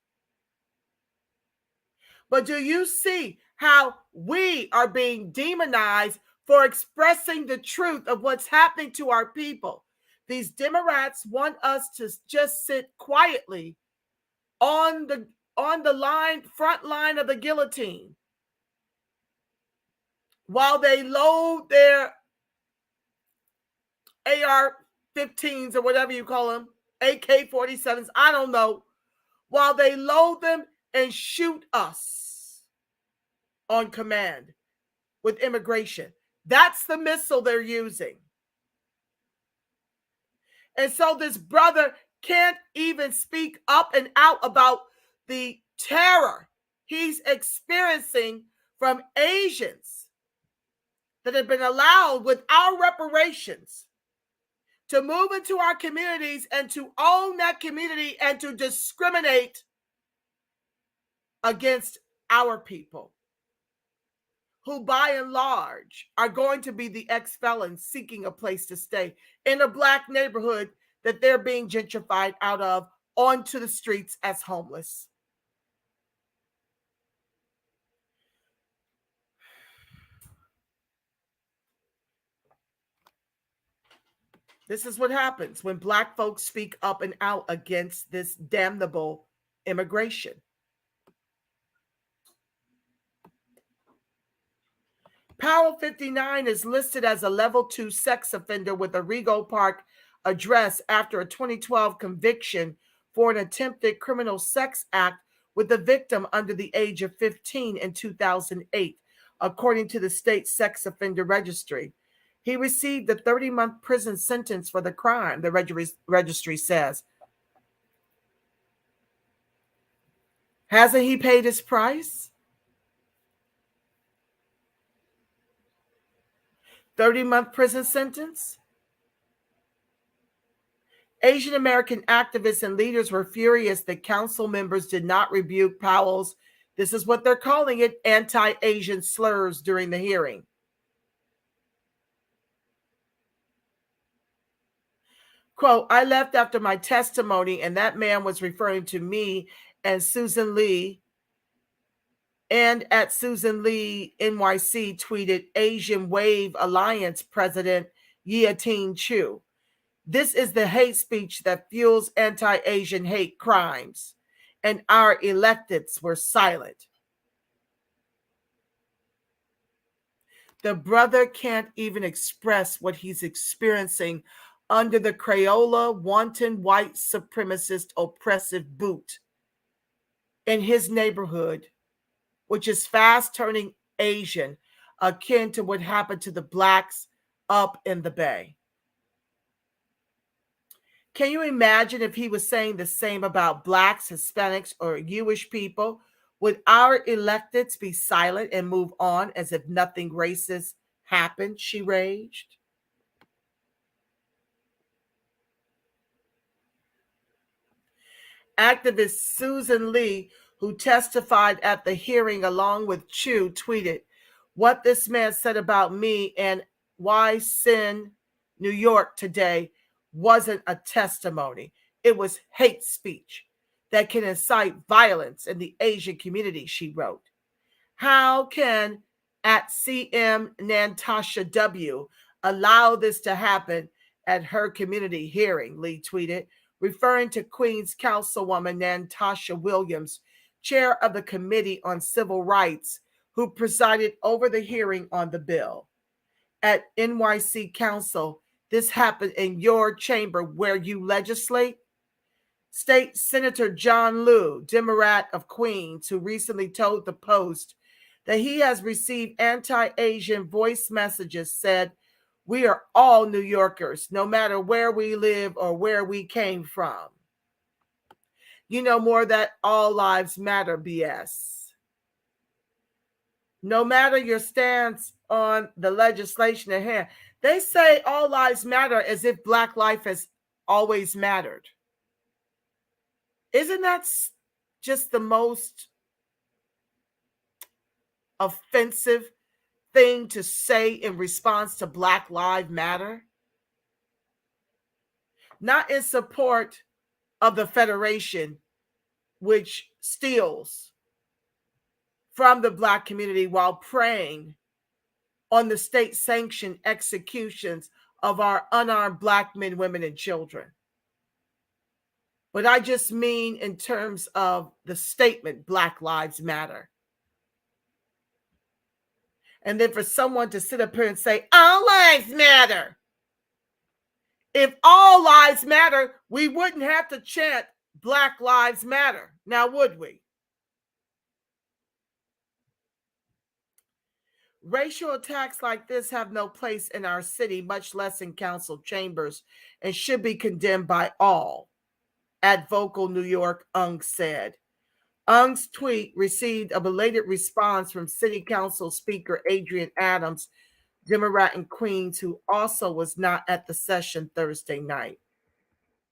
But do you see how we are being demonized for expressing the truth of what's happening to our people? These Democrats want us to just sit quietly on the front line of the guillotine while they load their AR-15s or whatever you call them, AK-47s, I don't know, while they load them and shoot us on command with immigration. That's the missile they're using. And so this brother can't even speak up and out about the terror he's experiencing from Asians that have been allowed with our reparations to move into our communities and to own that community and to discriminate against our people, who by and large are going to be the ex-felons seeking a place to stay in a Black neighborhood that they're being gentrified out of onto the streets as homeless. This is what happens when Black folks speak up and out against this damnable immigration. Powell 59 is listed as a level 2 sex offender with a Rego Park address after a 2012 conviction for an attempted criminal sex act with the victim under the age of 15 in 2008, according to the state sex offender registry. He received a 30-month prison sentence for the crime, the registry says. Hasn't he paid his price? 30-month prison sentence? Asian American activists and leaders were furious that council members did not rebuke Powell's, this is what they're calling it, anti-Asian slurs during the hearing. Quote, I left after my testimony and that man was referring to me and Susan Lee. And at Susan Lee NYC tweeted Asian Wave Alliance President Yeatine Chu. This is the hate speech that fuels anti-Asian hate crimes, and our electeds were silent. The brother can't even express what he's experiencing under the Crayola wanton white supremacist oppressive boot in his neighborhood, which is fast turning Asian, akin to what happened to the blacks up in the Bay. Can you imagine if he was saying the same about blacks, Hispanics, or Jewish people? Would our electeds be silent and move on as if nothing racist happened? She raged. Activist Susan Lee, who testified at the hearing along with Chu, tweeted, what this man said about me and why sin New York today wasn't a testimony. It was hate speech that can incite violence in the Asian community, she wrote. How can at CM Nantasha W allow this to happen at her community hearing, Lee tweeted, referring to Queens Councilwoman Nantasha Williams, chair of the Committee on Civil Rights, who presided over the hearing on the bill. At NYC Council, this happened in your chamber where you legislate. State Senator John Liu, Democrat of Queens, who recently told the Post that he has received anti-Asian voice messages, said, we are all New Yorkers, no matter where we live or where we came from. You know, more of that all lives matter BS. No matter your stance on the legislation at hand, they say all lives matter as if Black life has always mattered. Isn't that just the most offensive thing to say in response to Black Lives Matter? Not in support of the Federation, which steals from the Black community while preying on the state-sanctioned executions of our unarmed Black men, women, and children. But I just mean in terms of the statement, Black Lives Matter. And then for someone to sit up here and say, all lives matter. If all lives matter, we wouldn't have to chant Black Lives Matter. Now, would we? Racial attacks like this have no place in our city, much less in council chambers, and should be condemned by all. At Vocal New York, Ung said. Ung's tweet received a belated response from City Council Speaker Adrian Adams, Democrat in Queens, who also was not at the session Thursday night.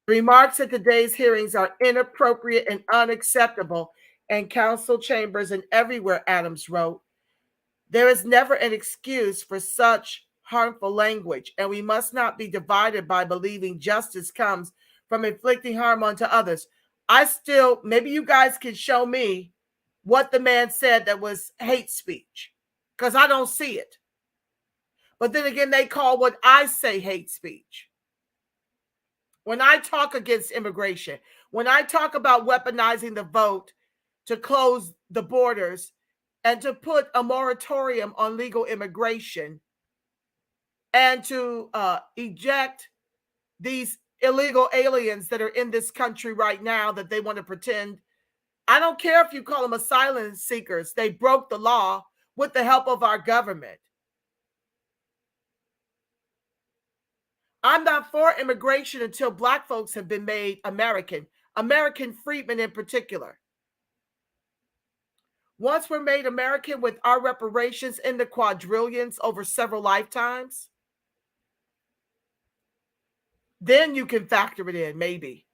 Remarks at today's hearings are inappropriate and unacceptable in council chambers and everywhere, Adams wrote. There is never an excuse for such harmful language, and we must not be divided by believing justice comes from inflicting harm onto others. Maybe you guys can show me what the man said that was hate speech, because I don't see it. But then again, they call what I say hate speech. When I talk against immigration, when I talk about weaponizing the vote to close the borders and to put a moratorium on legal immigration and to eject these illegal aliens that are in this country right now that they want to pretend. I don't care if you call them asylum seekers. They broke the law with the help of our government. I'm not for immigration until Black folks have been made American freedmen in particular. Once we're made American with our reparations in the quadrillions over several lifetimes, then you can factor it in, maybe.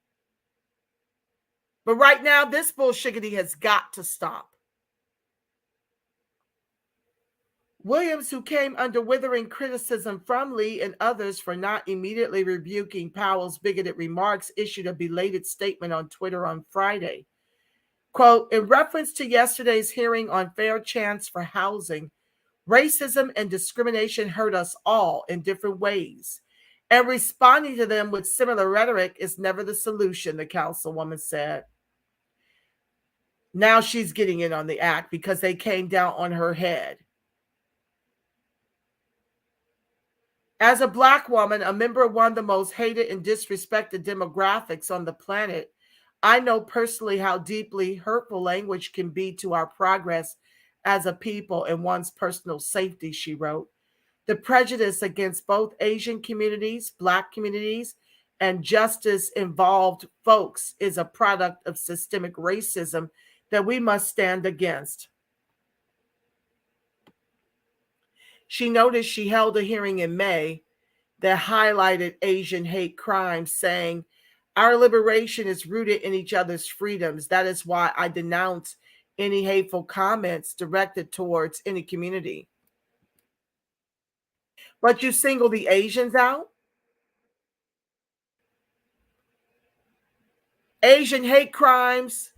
But right now, this bullshiggity has got to stop. Williams, who came under withering criticism from Lee and others for not immediately rebuking Powell's bigoted remarks, issued a belated statement on Twitter on Friday. Quote, in reference to yesterday's hearing on fair chance for housing, racism and discrimination hurt us all in different ways, and responding to them with similar rhetoric is never the solution, the councilwoman said. Now she's getting in on the act because they came down on her head. As a Black woman, a member of one of the most hated and disrespected demographics on the planet, I know personally how deeply hurtful language can be to our progress as a people and one's personal safety, she wrote. The prejudice against both Asian communities, Black communities, and justice-involved folks is a product of systemic racism that we must stand against. She noted she held a hearing in May that highlighted Asian hate crimes, saying, our liberation is rooted in each other's freedoms. That is why I denounce any hateful comments directed towards any community. But you single the Asians out? Asian hate crimes.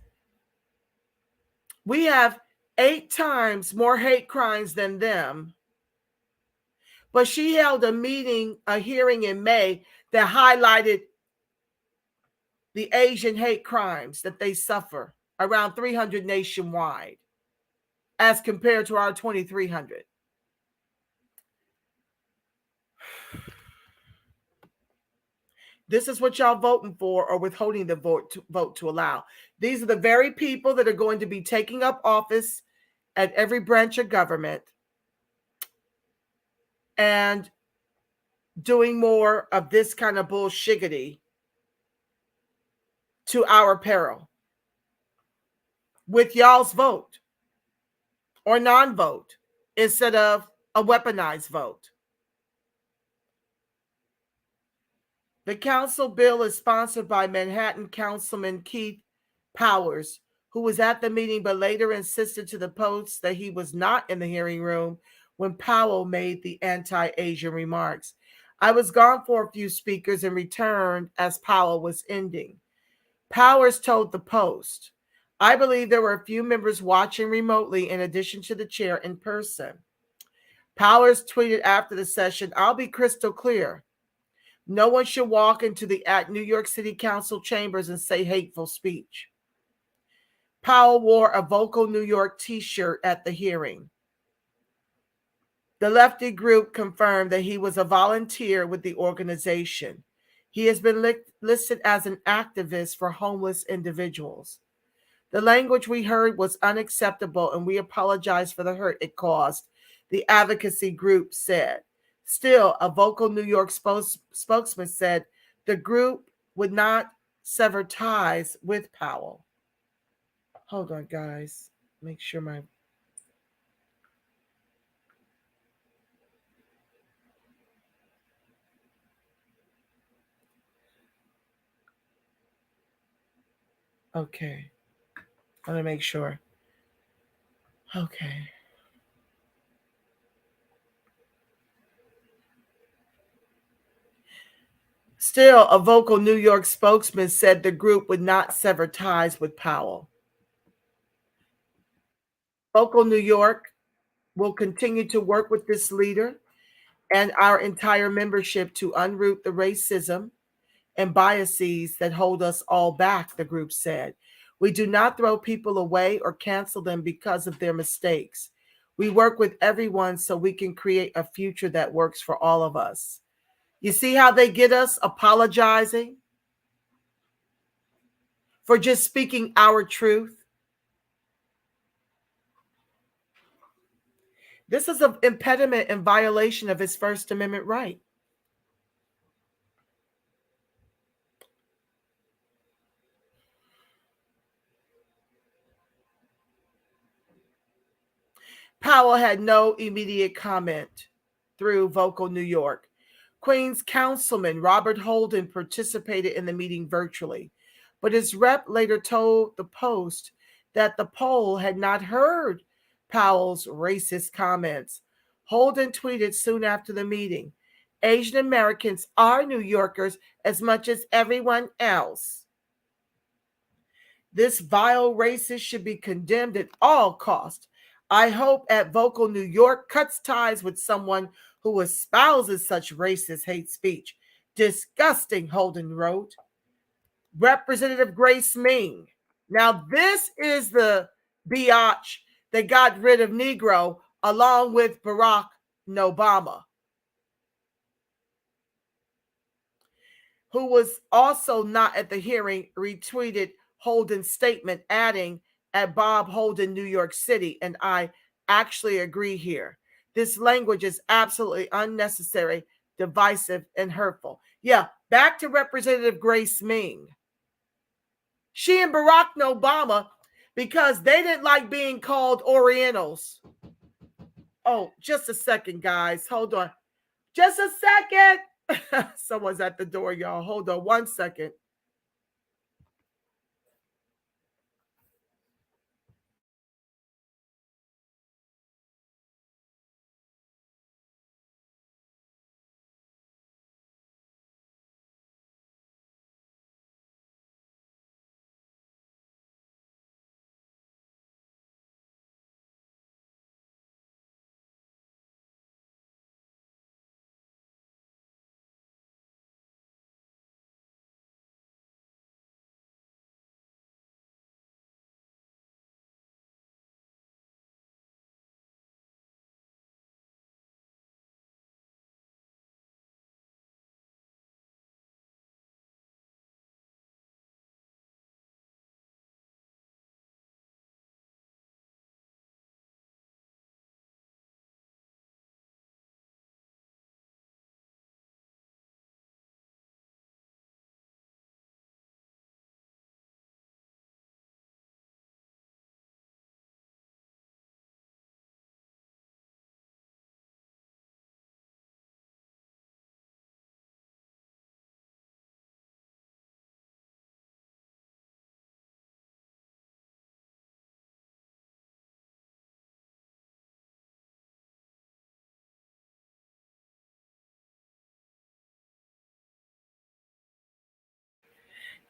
We have 8 times more hate crimes than them. But she held a hearing in May that highlighted the Asian hate crimes that they suffer, around 300 nationwide, as compared to our 2,300. This is what y'all voting for or withholding the vote to allow. These are the very people that are going to be taking up office at every branch of government and doing more of this kind of bullshiggity to our peril with y'all's vote or non-vote instead of a weaponized vote. The council bill is sponsored by Manhattan Councilman Keith Powers, who was at the meeting but later insisted to the Post that he was not in the hearing room when Powell made the anti-Asian remarks. I was gone for a few speakers and returned as Powell was ending. Powers told the Post, I believe there were a few members watching remotely in addition to the chair in person. Powers tweeted after the session, I'll be crystal clear. No one should walk into the New York City Council chambers and say hateful speech. Powell wore a Vocal New York t-shirt at the hearing. The lefty group confirmed that he was a volunteer with the organization. He has been listed as an activist for homeless individuals. The language we heard was unacceptable, and we apologize for the hurt it caused, the advocacy group said. Still, a Vocal New York spokesman said the group would not sever ties with Powell. Hold on, guys. Make sure my... Okay. I want to make sure. Okay. Still, a Vocal New York spokesman said the group would not sever ties with Powell. Vocal New York will continue to work with this leader and our entire membership to unroot the racism and biases that hold us all back, the group said. We do not throw people away or cancel them because of their mistakes. We work with everyone so we can create a future that works for all of us. You see how they get us apologizing for just speaking our truth? This is an impediment and violation of his First Amendment right. Powell had no immediate comment through Vocal New York. Queens Councilman Robert Holden participated in the meeting virtually, but his rep later told the Post that the poll had not heard Powell's racist comments. Holden tweeted soon after the meeting, "Asian Americans are New Yorkers as much as everyone else. This vile racist should be condemned at all costs. I hope at Vocal New York cuts ties with someone who espouses such racist hate speech." Disgusting, Holden wrote. Representative Grace Ming. Now, this is the biatch that got rid of Negro along with Barack Obama, who was also not at the hearing, retweeted Holden's statement, adding, "At Bob Holden, New York City," and I actually agree here. This language is absolutely unnecessary, divisive, and hurtful. Yeah, back to Representative Grace Ming. She and Barack Obama, because they didn't like being called Orientals. Oh, just a second, guys. Hold on. Just a second. Someone's at the door, y'all. Hold on 1 second.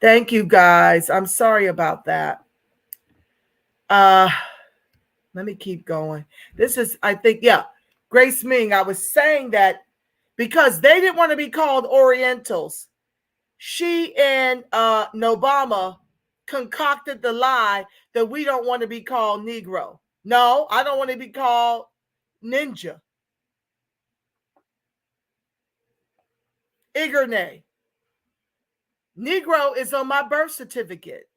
Thank you, guys. I'm sorry about that. Let me keep going. This is, I think, yeah, Grace Ming. I was saying that because they didn't want to be called Orientals, she and Obama concocted the lie that we don't want to be called Negro. No, I don't want to be called Ninja. Igorne. Negro is on my birth certificate.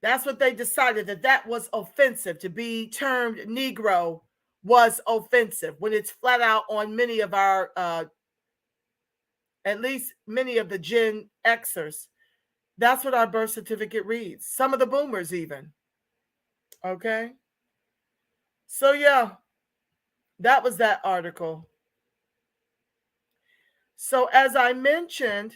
That's what they decided, that was offensive. To be termed Negro was offensive when it's flat out on many of our, at least many of the Gen Xers. That's what our birth certificate reads. Some of the boomers even. Okay. So yeah, that was that article. So as I mentioned,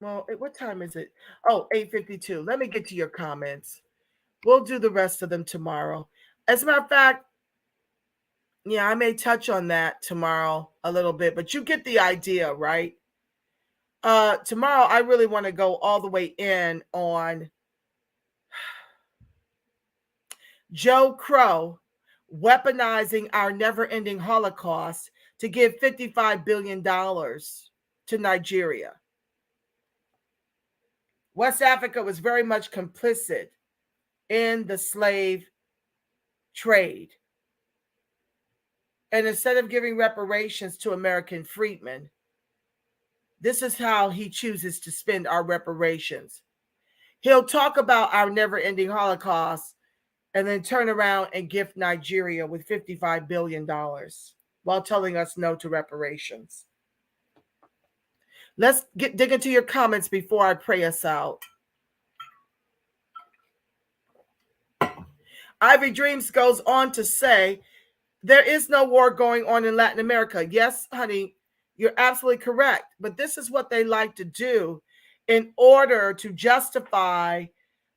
well, what time is it? Oh, 8:52. Let me get to your comments. We'll do the rest of them tomorrow. As a matter of fact, yeah, I may touch on that tomorrow a little bit, but you get the idea, right? Tomorrow, I really want to go all the way in on Joe Crow weaponizing our never-ending Holocaust to give $55 billion to Nigeria. West Africa was very much complicit in the slave trade. And instead of giving reparations to American freedmen, this is how he chooses to spend our reparations. He'll talk about our never-ending Holocaust and then turn around and gift Nigeria with $55 billion while telling us no to reparations. Let's dig into your comments before I pray us out. Ivy Dreams goes on to say, there is no war going on in Latin America. Yes, honey, you're absolutely correct. But this is what they like to do in order to justify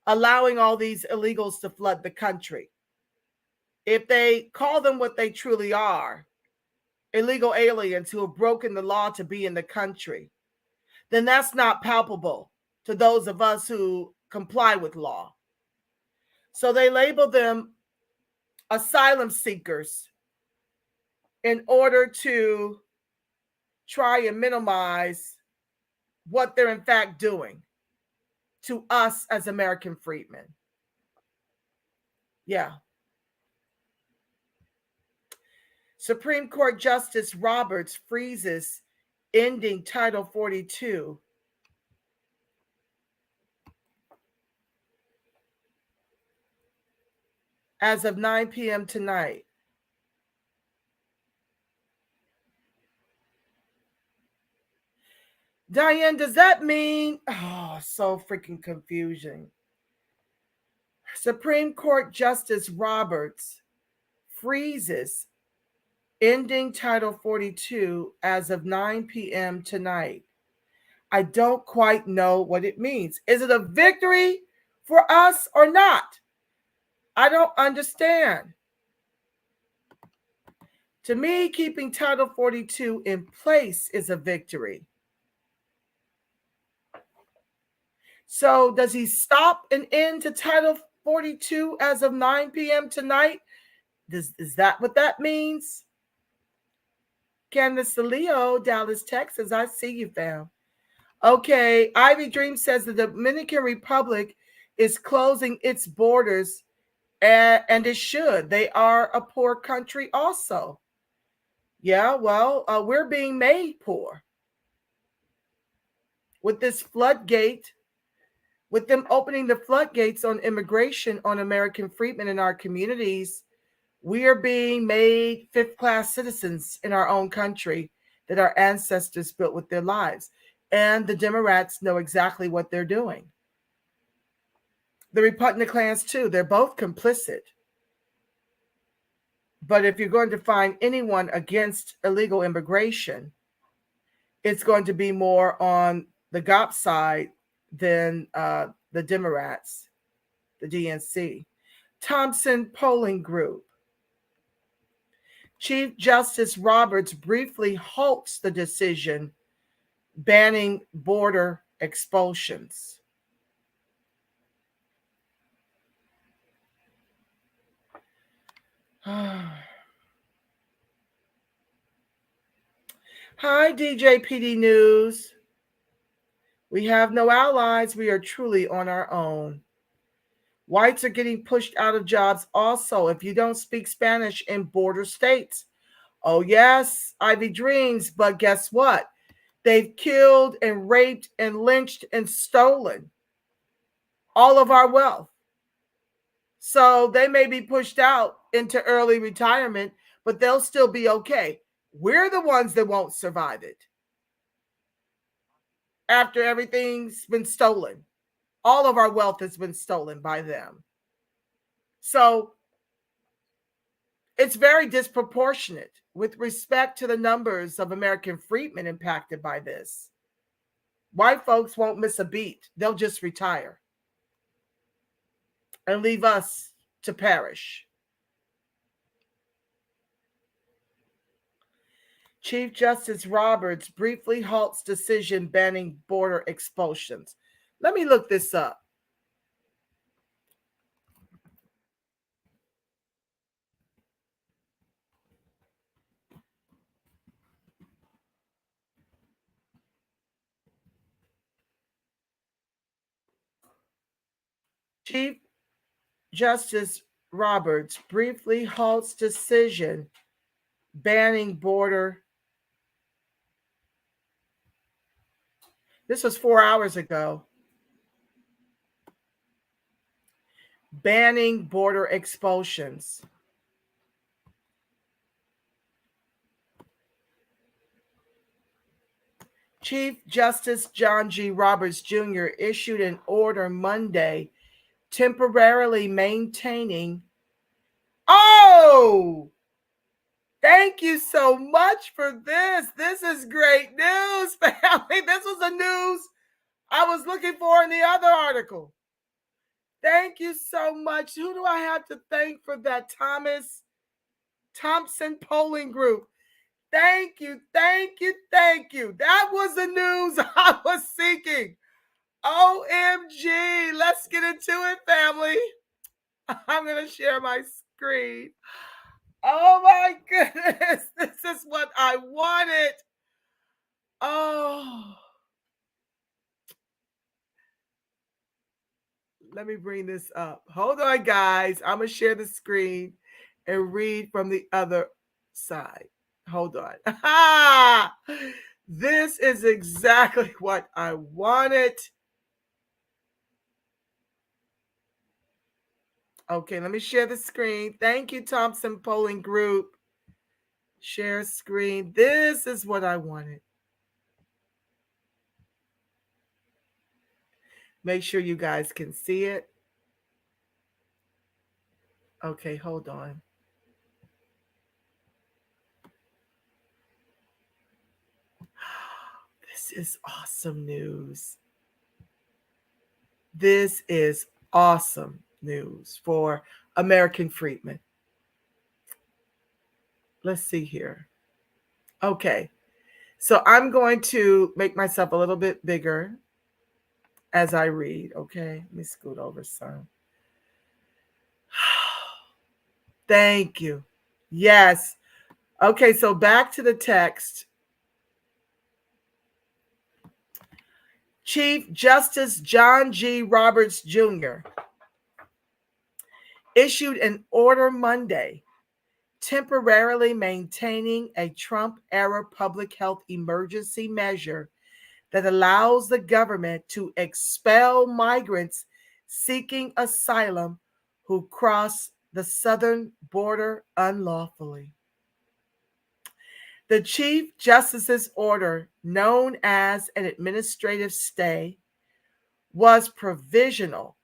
allowing all these illegals to flood the country. If they call them what they truly are, illegal aliens who have broken the law to be in the country, then that's not palpable to those of us who comply with law. So they label them asylum seekers in order to try and minimize what they're in fact doing to us as American freedmen. Yeah. Supreme Court Justice Roberts freezes ending Title 42 as of 9 p.m. tonight. Diane, does that mean, so freaking confusing. Supreme Court Justice Roberts freezes ending Title 42 as of 9 p.m. tonight. I don't quite know what it means. Is it a victory for us or not? I don't understand. To me, keeping Title 42 in place is a victory. So does he stop and end to Title 42 as of 9 p.m. tonight? Is that what that means? Candace Leo, Dallas, Texas. I see you, fam. Okay. Ivy Dream says the Dominican Republic is closing its borders, and it should. They are a poor country also. Yeah, well, we're being made poor. With this floodgate, with them opening the floodgates on immigration on American freedmen in our communities, we are being made fifth-class citizens in our own country that our ancestors built with their lives. And the Democrats know exactly what they're doing. The Republican clans, too, they're both complicit. But if you're going to find anyone against illegal immigration, it's going to be more on the GOP side than the Democrats, the DNC. Thompson Polling Group. Chief Justice Roberts briefly halts the decision banning border expulsions. Hi, DJ PD News. We have no allies. We are truly on our own. Whites are getting pushed out of jobs also if you don't speak Spanish in border states. Oh, yes, Ivy Dreams, but guess what? They've killed and raped and lynched and stolen all of our wealth. So they may be pushed out into early retirement, but they'll still be okay. We're the ones that won't survive it. After everything's been stolen, all of our wealth has been stolen by them. So it's very disproportionate with respect to the numbers of American freedmen impacted by this. White folks won't miss a beat. They'll just retire and leave us to perish. Chief Justice Roberts briefly halts decision banning border expulsions. Let me look this up. Chief Justice Roberts briefly halts decision banning border. This was 4 hours ago. Banning border expulsions. Chief Justice John G. Roberts Jr. issued an order Monday temporarily maintaining. Oh, thank you so much for this. This is great news, family. This was the news I was looking for in the other article. Thank you so much. Who do I have to thank for that? Thompson Polling Group. Thank you, thank you, thank you. That was the news I was seeking. OMG. Let's get into it, family. I'm going to share my screen. Oh my goodness. This is what I wanted. Oh. Let me bring this up. Hold on, guys. I'm going to share the screen and read from the other side. Hold on. This is exactly what I wanted. Okay, let me share the screen. Thank you, Thompson Polling Group. Share screen. This is what I wanted. Make sure you guys can see it. Okay, hold on. This is awesome news. This is awesome news for American freedmen. Let's see here. Okay, so I'm going to make myself a little bit bigger as I read. Okay, let me scoot over some. Thank you. Yes. Okay, so back to the text. Chief Justice John G. Roberts Jr. issued an order Monday temporarily maintaining a Trump-era public health emergency measure that allows the government to expel migrants seeking asylum who cross the southern border unlawfully. The Chief Justice's order, known as an administrative stay, was provisional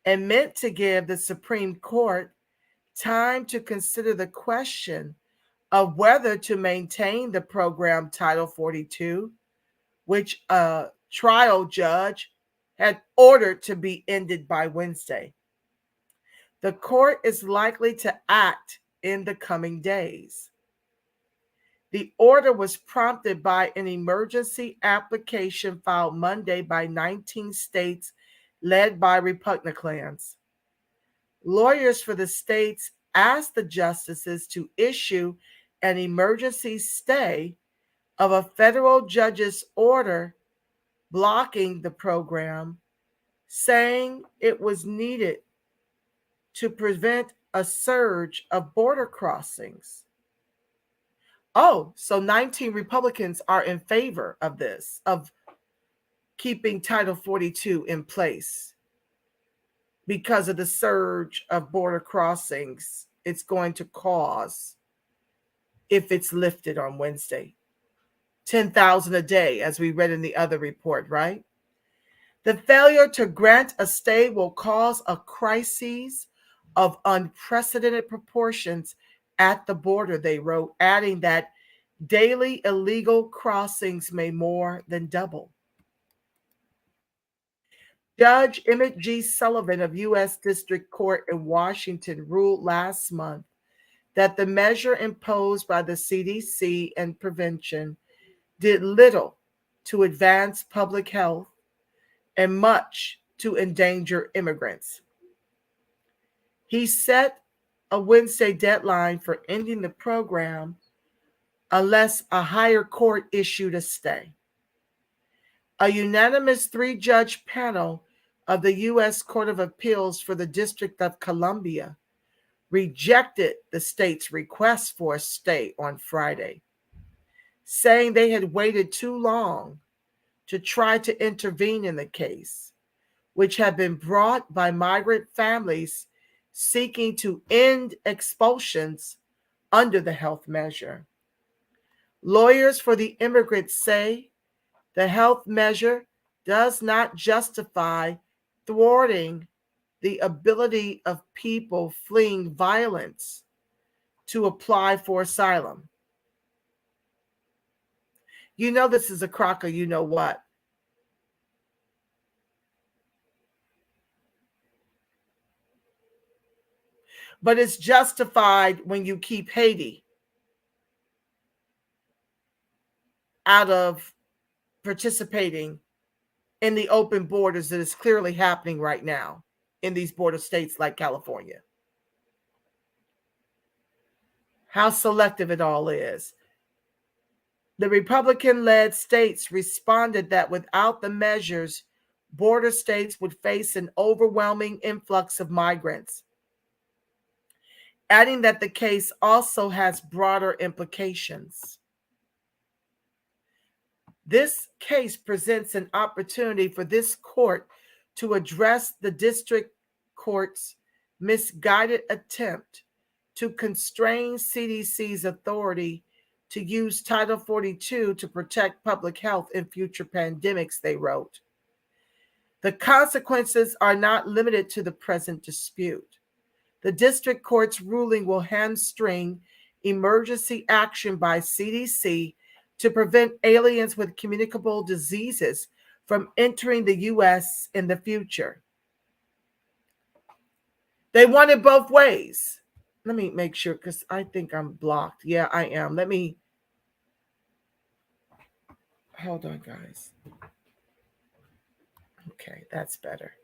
and meant to give the Supreme Court time to consider the question of whether to maintain the program Title 42, which a trial judge had ordered to be ended by Wednesday. The court is likely to act in the coming days. The order was prompted by an emergency application filed Monday by 19 states led by Republicans. Lawyers for the states asked the justices to issue an emergency stay of a federal judge's order blocking the program, saying it was needed to prevent a surge of border crossings. Oh, so 19 Republicans are in favor of this, of keeping Title 42 in place because of the surge of border crossings it's going to cause if it's lifted on Wednesday. 10,000 a day, as we read in the other report, right? The failure to grant a stay will cause a crisis of unprecedented proportions at the border, they wrote, adding that daily illegal crossings may more than double. Judge Emmett G. Sullivan of U.S. District Court in Washington ruled last month that the measure imposed by the CDC and prevention did little to advance public health and much to endanger immigrants. He set a Wednesday deadline for ending the program unless a higher court issued a stay. A unanimous 3-judge panel of the U.S. Court of Appeals for the District of Columbia rejected the state's request for a stay on Friday, saying they had waited too long to try to intervene in the case, which had been brought by migrant families seeking to end expulsions under the health measure. Lawyers for the immigrants say the health measure does not justify thwarting the ability of people fleeing violence to apply for asylum. You know this is a crock of you know what. But it's justified when you keep Haiti out of participating in the open borders that is clearly happening right now in these border states like California. How selective it all is. The Republican-led states responded that without the measures, border states would face an overwhelming influx of migrants, adding that the case also has broader implications. This case presents an opportunity for this court to address the district court's misguided attempt to constrain CDC's authority to use Title 42 to protect public health in future pandemics, they wrote. The consequences are not limited to the present dispute. The district court's ruling will hamstring emergency action by CDC to prevent aliens with communicable diseases from entering the U.S. in the future. They want it both ways. Let me make sure, because I think I'm blocked. Yeah, I am. Hold on, guys. Okay, that's better.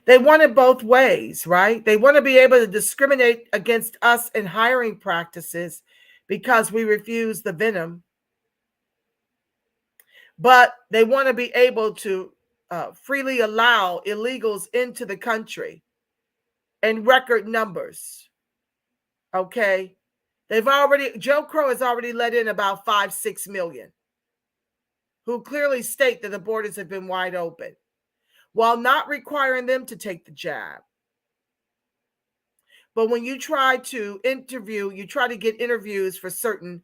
They want it both ways, right? They want to be able to discriminate against us in hiring practices because we refuse the venom. But they want to be able to freely allow illegals into the country in record numbers. Okay? Joe Crow has already let in about 5-6 million who clearly state that the borders have been wide open, while not requiring them to take the jab. But when you try to get interviews for certain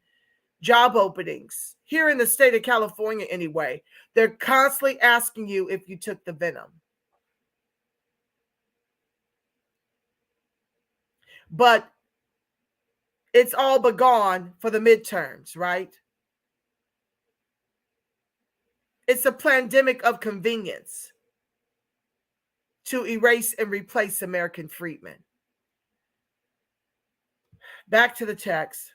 job openings, here in the state of California anyway, they're constantly asking you if you took the venom. But it's all but gone for the midterms, right? It's a pandemic of convenience to erase and replace American freedmen. Back to the text.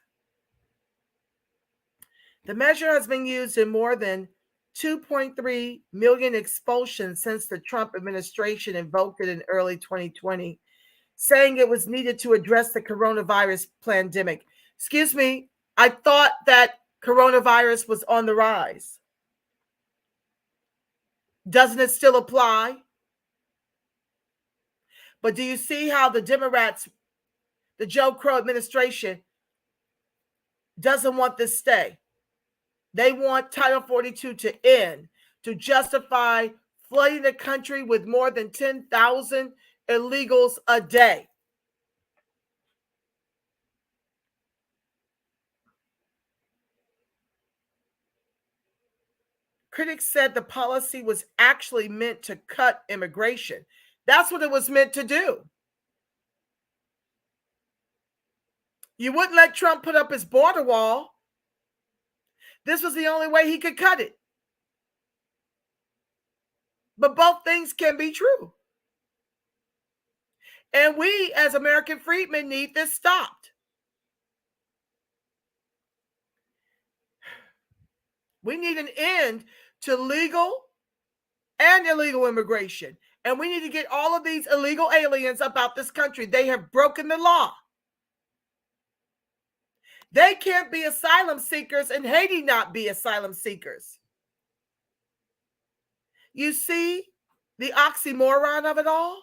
The measure has been used in more than 2.3 million expulsions since the Trump administration invoked it in early 2020, saying it was needed to address the coronavirus pandemic. Excuse me, I thought that coronavirus was on the rise. Doesn't it still apply? But do you see how the Democrats, the Joe Crow administration, doesn't want this stay? They want Title 42 to end, to justify flooding the country with more than 10,000 illegals a day. Critics said the policy was actually meant to cut immigration. That's what it was meant to do. You wouldn't let Trump put up his border wall. This was the only way he could cut it. But both things can be true. And we, as American freedmen, need this stopped. We need an end to legal and illegal immigration. And we need to get all of these illegal aliens up out this country. They have broken the law. They can't be asylum seekers and Haiti not be asylum seekers. You see the oxymoron of it all?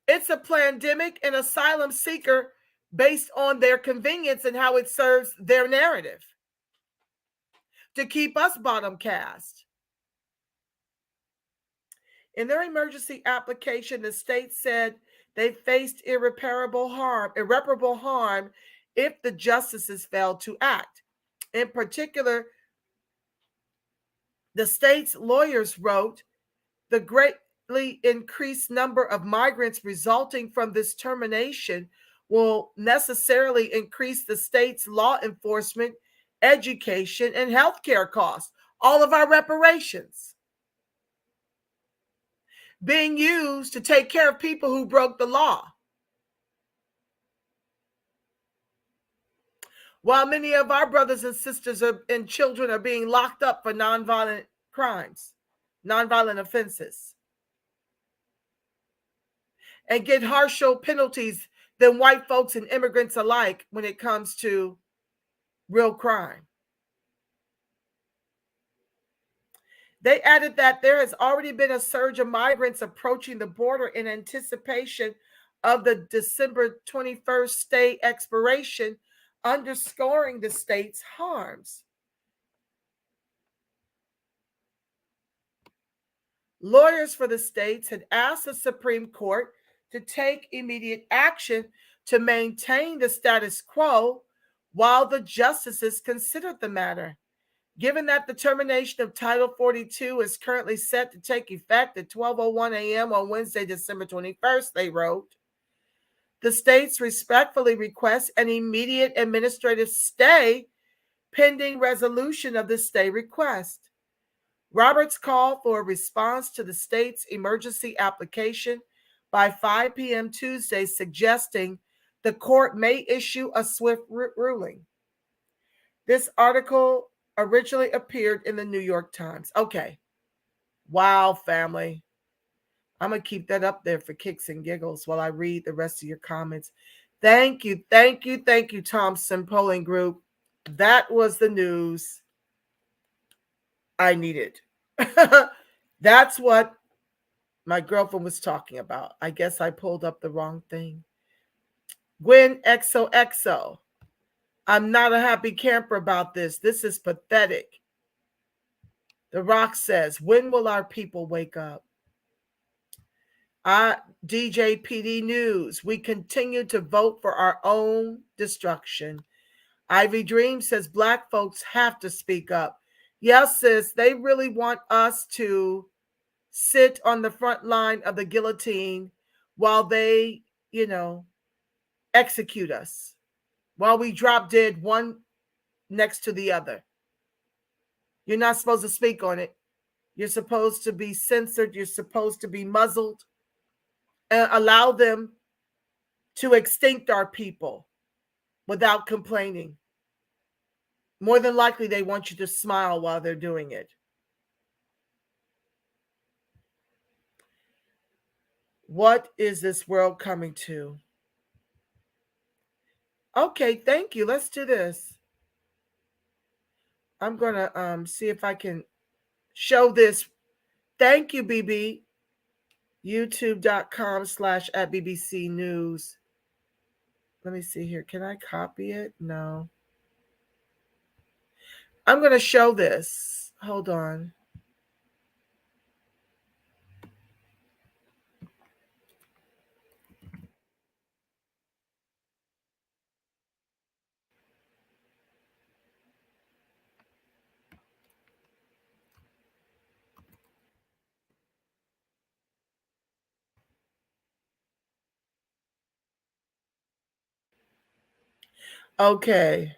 It's a pandemic and asylum seeker based on their convenience and how it serves their narrative to keep us bottom cast. In their emergency application, the state said they faced irreparable harm if the justices failed to act. In particular, the state's lawyers wrote, the greatly increased number of migrants resulting from this termination will necessarily increase the state's law enforcement, education, and healthcare costs. All of our reparations being used to take care of people who broke the law. While many of our brothers and sisters and children are being locked up for nonviolent crimes, nonviolent offenses, and get harsher penalties than white folks and immigrants alike when it comes to real crime. They added that there has already been a surge of migrants approaching the border in anticipation of the December 21st state expiration, underscoring the state's harms. Lawyers for the states had asked the Supreme Court to take immediate action to maintain the status quo while the justices considered the matter. Given that the termination of Title 42 is currently set to take effect at 12:01 a.m. on Wednesday, December 21st, they wrote, the states respectfully request an immediate administrative stay pending resolution of the stay request. Roberts called for a response to the state's emergency application by 5 p.m. Tuesday, suggesting the court may issue a swift ruling. This article originally appeared in the New York Times. Okay. Wow, family. I'm going to keep that up there for kicks and giggles while I read the rest of your comments. Thank you, Thompson Polling Group. That was the news I needed. That's what my girlfriend was talking about. I guess I pulled up the wrong thing. Gwen XOXO. I'm not a happy camper about this. This is pathetic. The Rock says, when will our people wake up? DJ PD News. We continue to vote for our own destruction. Ivy Dream says, Black folks have to speak up. Yes, sis, they really want us to sit on the front line of the guillotine while they, execute us, while we drop dead one next to the other. You're not supposed to speak on it. You're supposed to be censored. You're supposed to be muzzled and allow them to extinct our people without complaining. More than likely, they want you to smile while they're doing it. What is this world coming to? Okay, thank you. Let's do this. I'm going to see if I can show this. Thank you, BB. YouTube.com/@BBC News. Let me see here. Can I copy it? No. I'm going to show this. Hold on. Okay.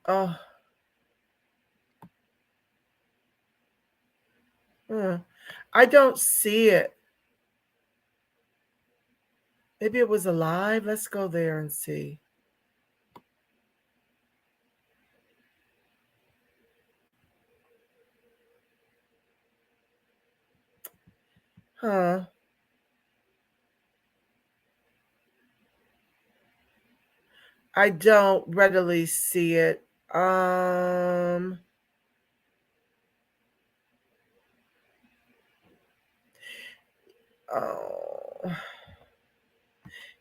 Oh. I don't see it. Maybe it was alive. Let's go there and see. Huh. I don't readily see it. Oh,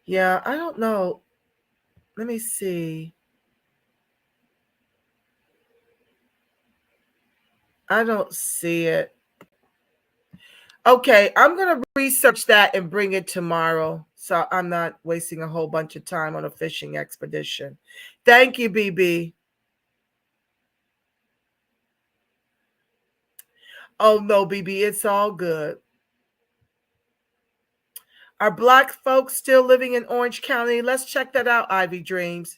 yeah, I don't know. Let me see. I don't see it. Okay, I'm going to research that and bring it tomorrow, so I'm not wasting a whole bunch of time on a fishing expedition. Thank you, BB. Oh, no, BB, it's all good. Are Black folks still living in Orange County? Let's check that out, Ivy Dreams.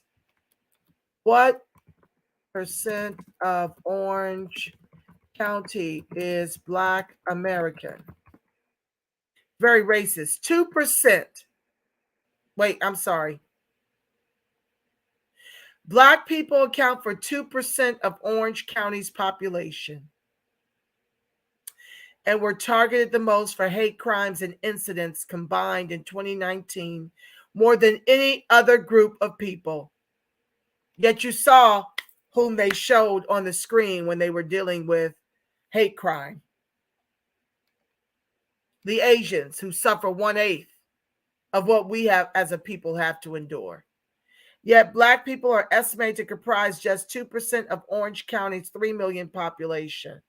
What percent of Orange County is Black American? Very racist. 2%. Wait, I'm sorry. Black people account for 2% of Orange County's population and were targeted the most for hate crimes and incidents combined in 2019, more than any other group of people. Yet you saw whom they showed on the screen when they were dealing with hate crime. The Asians, who suffer 1/8 of what we have as a people have to endure. Yet Black people are estimated to comprise just 2% of Orange County's 3 million population.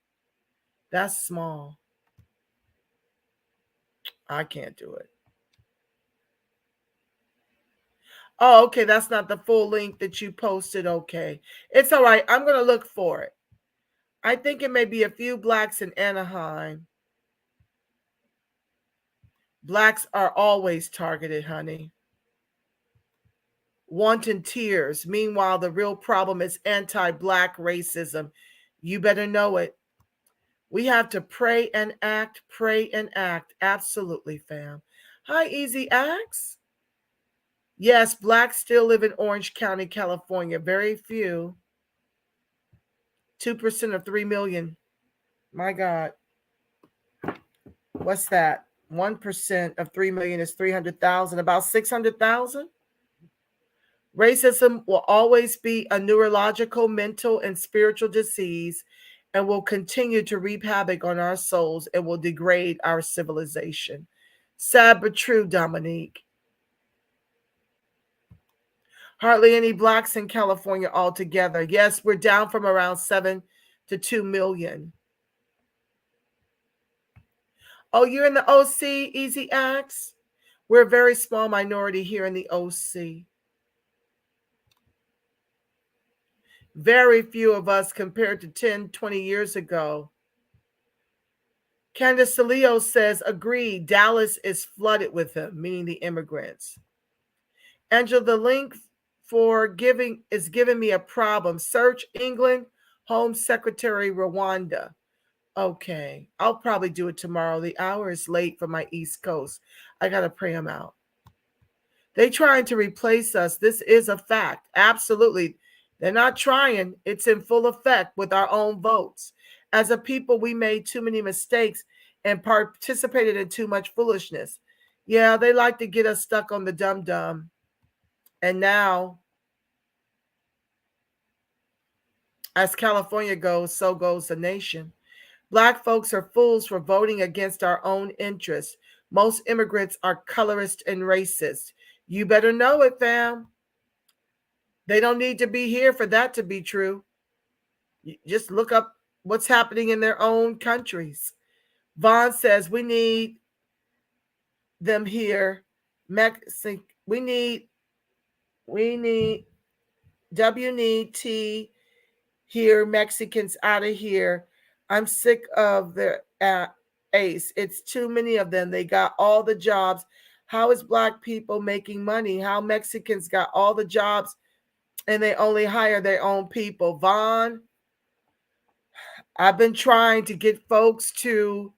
That's small. I can't do it. Oh, okay, that's not the full link that you posted. Okay, it's all right. I'm going to look for it. I think it may be a few Blacks in Anaheim. Blacks are always targeted, honey. Wanton tears. Meanwhile, the real problem is anti-Black racism. You better know it. We have to pray and act, pray and act. Absolutely, fam. Hi, Easy Axe. Yes, Blacks still live in Orange County, California. Very few. 2% of 3 million. My God. What's that? 1% of 3 million is 300,000, about 600,000. Racism will always be a neurological, mental, and spiritual disease and will continue to wreak havoc on our souls and will degrade our civilization. Sad but true, Dominique. Hardly any Blacks in California altogether. Yes, we're down from around 7 to 2 million. Oh, you're in the OC, Easy Axe? We're a very small minority here in the OC. Very few of us compared to 10, 20 years ago. Candace Salio says, agreed, Dallas is flooded with them, meaning the immigrants. Angela, the link for giving is giving me a problem. Search England, Home Secretary Rwanda. Okay, I'll probably do it tomorrow. The hour is late for my East Coast. I got to pray them out. They trying to replace us. This is a fact. Absolutely. They're not trying. It's in full effect with our own votes. As a people, we made too many mistakes and participated in too much foolishness. Yeah, they like to get us stuck on the dum-dum. And now, as California goes, so goes the nation. Black folks are fools for voting against our own interests. Most immigrants are colorist and racist. You better know it, fam. They don't need to be here for that to be true. You just look up what's happening in their own countries. Vaughn says we need them here. We need WNT here, Mexicans out of here. I'm sick of their ace. It's too many of them. They got all the jobs. How is Black people making money? How Mexicans got all the jobs and they only hire their own people? Vaughn, I've been trying to get folks to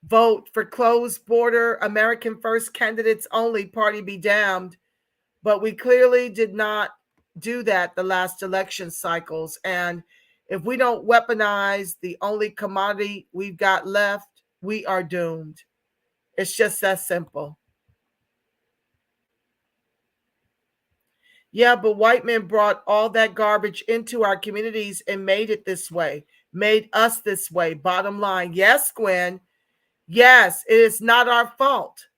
vote for closed border, American first candidates only, party be damned. But we clearly did not do that the last election cycles. And if we don't weaponize the only commodity we've got left, we are doomed. It's just that simple. Yeah, but white men brought all that garbage into our communities and made it this way, made us this way. Bottom line. Yes, Gwen. Yes, it is not our fault.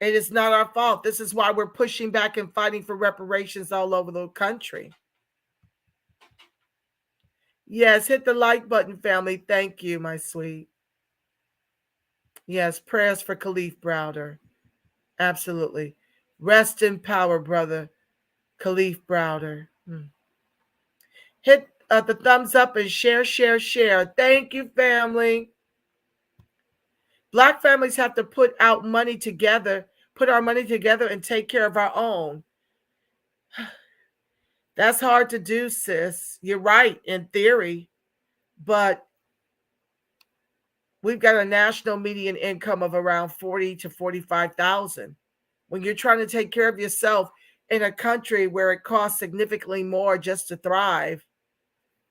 It is not our fault. This is why we're pushing back and fighting for reparations all over the country. Yes, hit the like button, family. Thank you, my sweet. Yes, prayers for Khalif Browder. Absolutely. Rest in power, brother. Khalif Browder. Hit the thumbs up and share. Thank you, family. Black families have to put our money together and take care of our own. That's hard to do, sis. You're right in theory, but we've got a national median income of around 40 to 45,000. When you're trying to take care of yourself in a country where it costs significantly more just to thrive,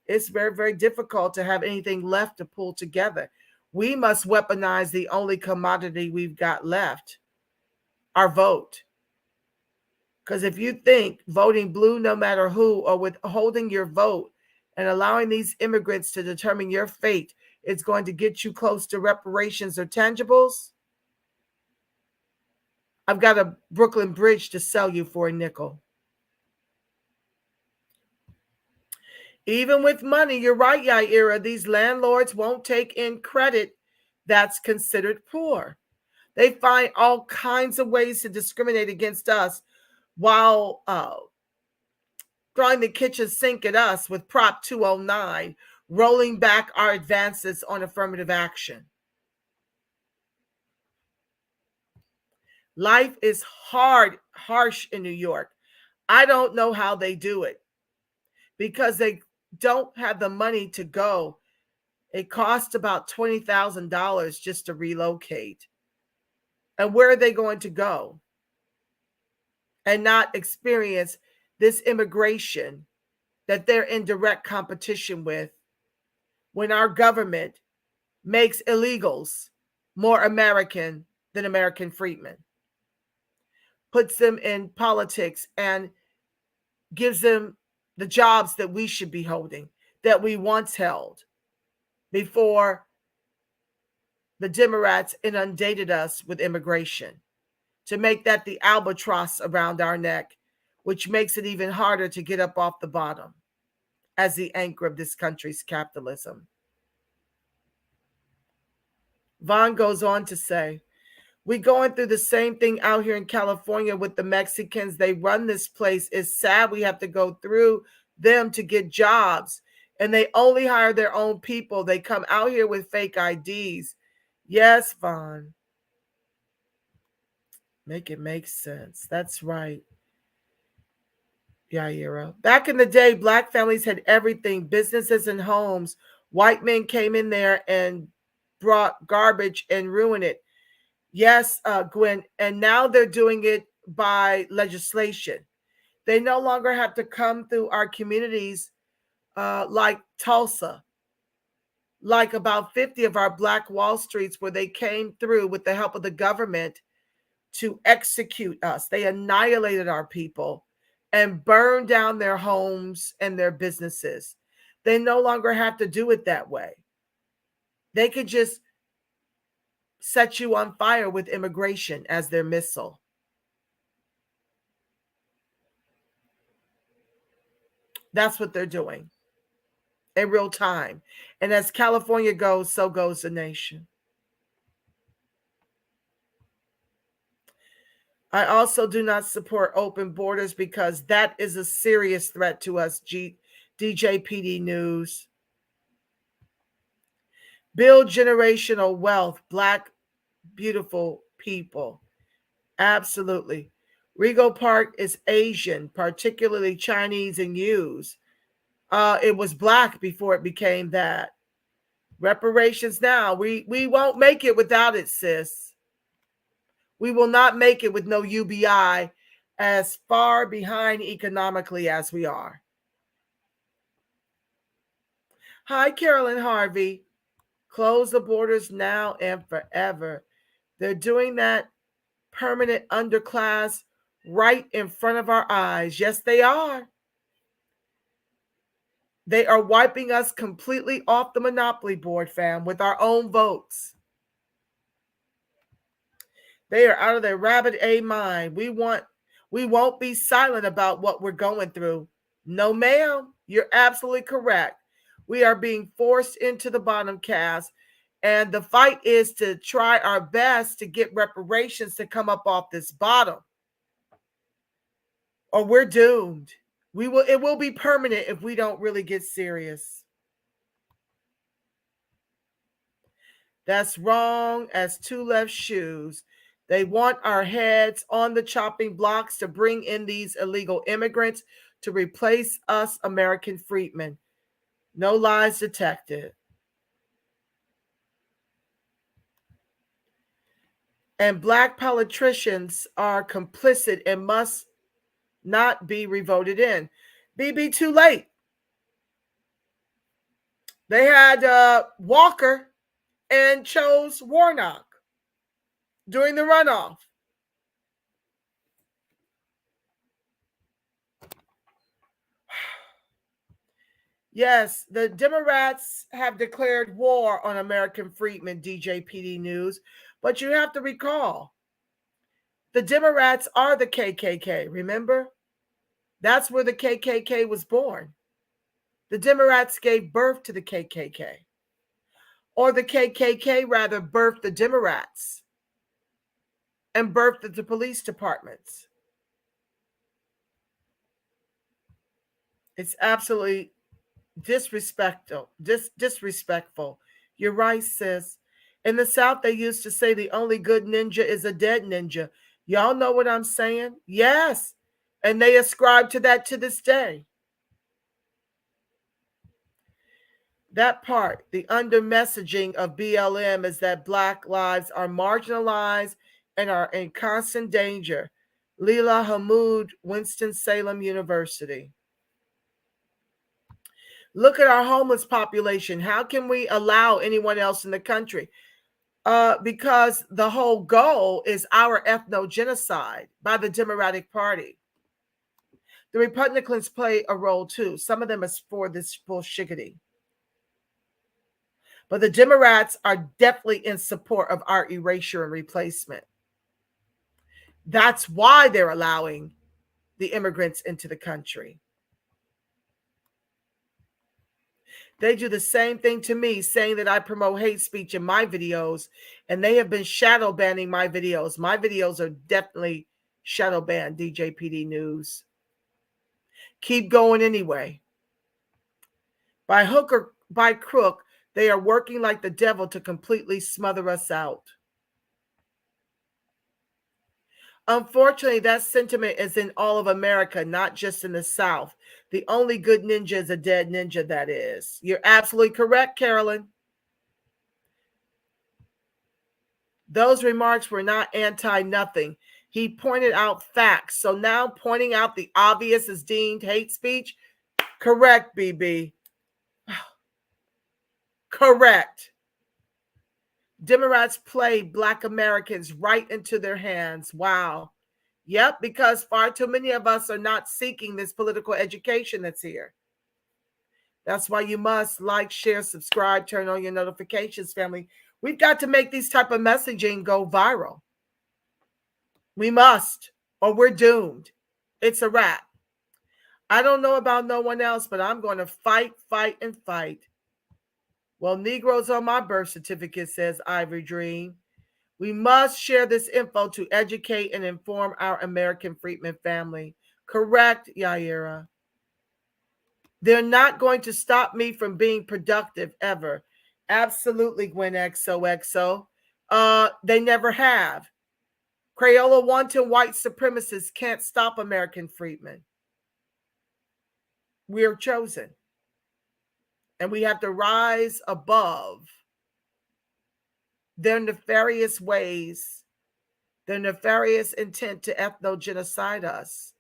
it's very, very difficult to have anything left to pull together. We must weaponize the only commodity we've got left, our vote. Because if you think voting blue no matter who, or withholding your vote and allowing these immigrants to determine your fate is going to get you close to reparations or tangibles, I've got a Brooklyn Bridge to sell you for a nickel. Even with money, you're right, Yaira, these landlords won't take in credit that's considered poor. They find all kinds of ways to discriminate against us while throwing the kitchen sink at us with Prop 209, rolling back our advances on affirmative action. Life is harsh in New York. I don't know how they do it because they don't have the money to go. It costs about $20,000 just to relocate. And where are they going to go and not experience this immigration that they're in direct competition with when our government makes illegals more American than American freedmen, puts them in politics and gives them the jobs that we should be holding, that we once held before the Democrats inundated us with immigration, to make that the albatross around our neck, which makes it even harder to get up off the bottom as the anchor of this country's capitalism. Vaughn goes on to say, we're going through the same thing out here in California with the Mexicans. They run this place. It's sad we have to go through them to get jobs, and they only hire their own people. They come out here with fake IDs. Yes, Vaughn. Make it make sense. That's right. Yaira. Back in the day, black families had everything, businesses and homes. White men came in there and brought garbage and ruined it. Yes, Gwen. And now they're doing it by legislation. They no longer have to come through our communities like Tulsa, like about 50 of our Black Wall Streets, where they came through with the help of the government to execute us. They annihilated our people and burned down their homes and their businesses. They no longer have to do it that way. They could just set you on fire with immigration as their missile. That's what they're doing in real time. And as California goes, so goes the nation. I also do not support open borders because that is a serious threat to us, DJPD News. Build generational wealth, Black, beautiful people. Absolutely. Rego Park is Asian, particularly Chinese and Yus. It was Black before it became that. Reparations now. We won't make it without it, sis. We will not make it with no UBI, as far behind economically as we are. Hi, Carolyn Harvey. Close the borders now and forever. They're doing that permanent underclass right in front of our eyes. Yes, they are. They are wiping us completely off the monopoly board, fam, with our own votes. They are out of their rabbit A mind. We won't be silent about what we're going through. No, ma'am. You're absolutely correct. We are being forced into the bottom caste. And the fight is to try our best to get reparations to come up off this bottom. Or we're doomed. It will be permanent if we don't really get serious. That's wrong as two left shoes. They want our heads on the chopping blocks to bring in these illegal immigrants to replace us American freedmen. No lies detected. And black politicians are complicit and must not be revoted in. BB, too late. They had Walker and chose Warnock during the runoff. Yes, the Democrats have declared war on American freedmen, DJPD News. But you have to recall, the Democrats are the KKK, remember? That's where the KKK was born. The Democrats gave birth to the KKK. Or the KKK rather birthed the Democrats and birthed the police departments. It's absolutely disrespectful. You're right, sis. In the South, they used to say the only good ninja is a dead ninja. Y'all know what I'm saying? Yes. And they ascribe to that to this day. That part, the under messaging of BLM is that Black lives are marginalized and are in constant danger. Leila Hamoud, Winston-Salem University. Look at our homeless population. How can we allow anyone else in the country? Because the whole goal is our ethno-genocide by the Democratic Party. The Republicans play a role too. Some of them is for this bullshiggity. But the Democrats are definitely in support of our erasure and replacement. That's why they're allowing the immigrants into the country. They do the same thing to me, saying that I promote hate speech in my videos, and they have been shadow banning my videos. My videos are definitely shadow banned, DJPD News. Keep going anyway. By hook or by crook, they are working like the devil to completely smother us out. Unfortunately, that sentiment is in all of America, not just in the South. The only good ninja is a dead ninja, that is. You're absolutely correct, Carolyn. Those remarks were not anti-nothing. He pointed out facts. So now pointing out the obvious is deemed hate speech? Correct, BB. Correct. Democrats play Black Americans right into their hands. Wow. Yep, because far too many of us are not seeking this political education that's here. That's why you must like, share, subscribe, turn on your notifications, family. We've got to make these type of messaging go viral. We must, or we're doomed. It's a wrap. I don't know about no one else, but I'm going to fight, and fight. Well, Negroes on my birth certificate, says Ivory Dream. We must share this info to educate and inform our American freedmen family. Correct, Yaira. They're not going to stop me from being productive ever. Absolutely, Gwen XOXO. They never have. Crayola wanton white supremacists can't stop American freedmen. We're chosen. And we have to rise above their nefarious ways, their nefarious intent to ethno-genocide us,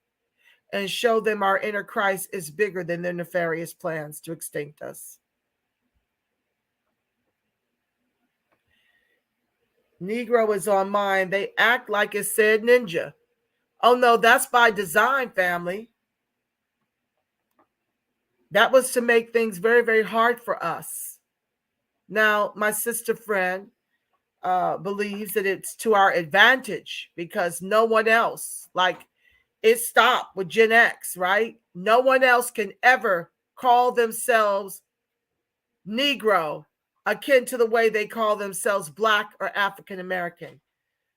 and show them our inner Christ is bigger than their nefarious plans to extinct us. Negro is on mine. They act like it said ninja. Oh no, that's by design, family. That was to make things very, very hard for us. Now, my sister friend believes that it's to our advantage because no one else, like it stopped with Gen X, right? No one else can ever call themselves Negro akin to the way they call themselves Black or African American.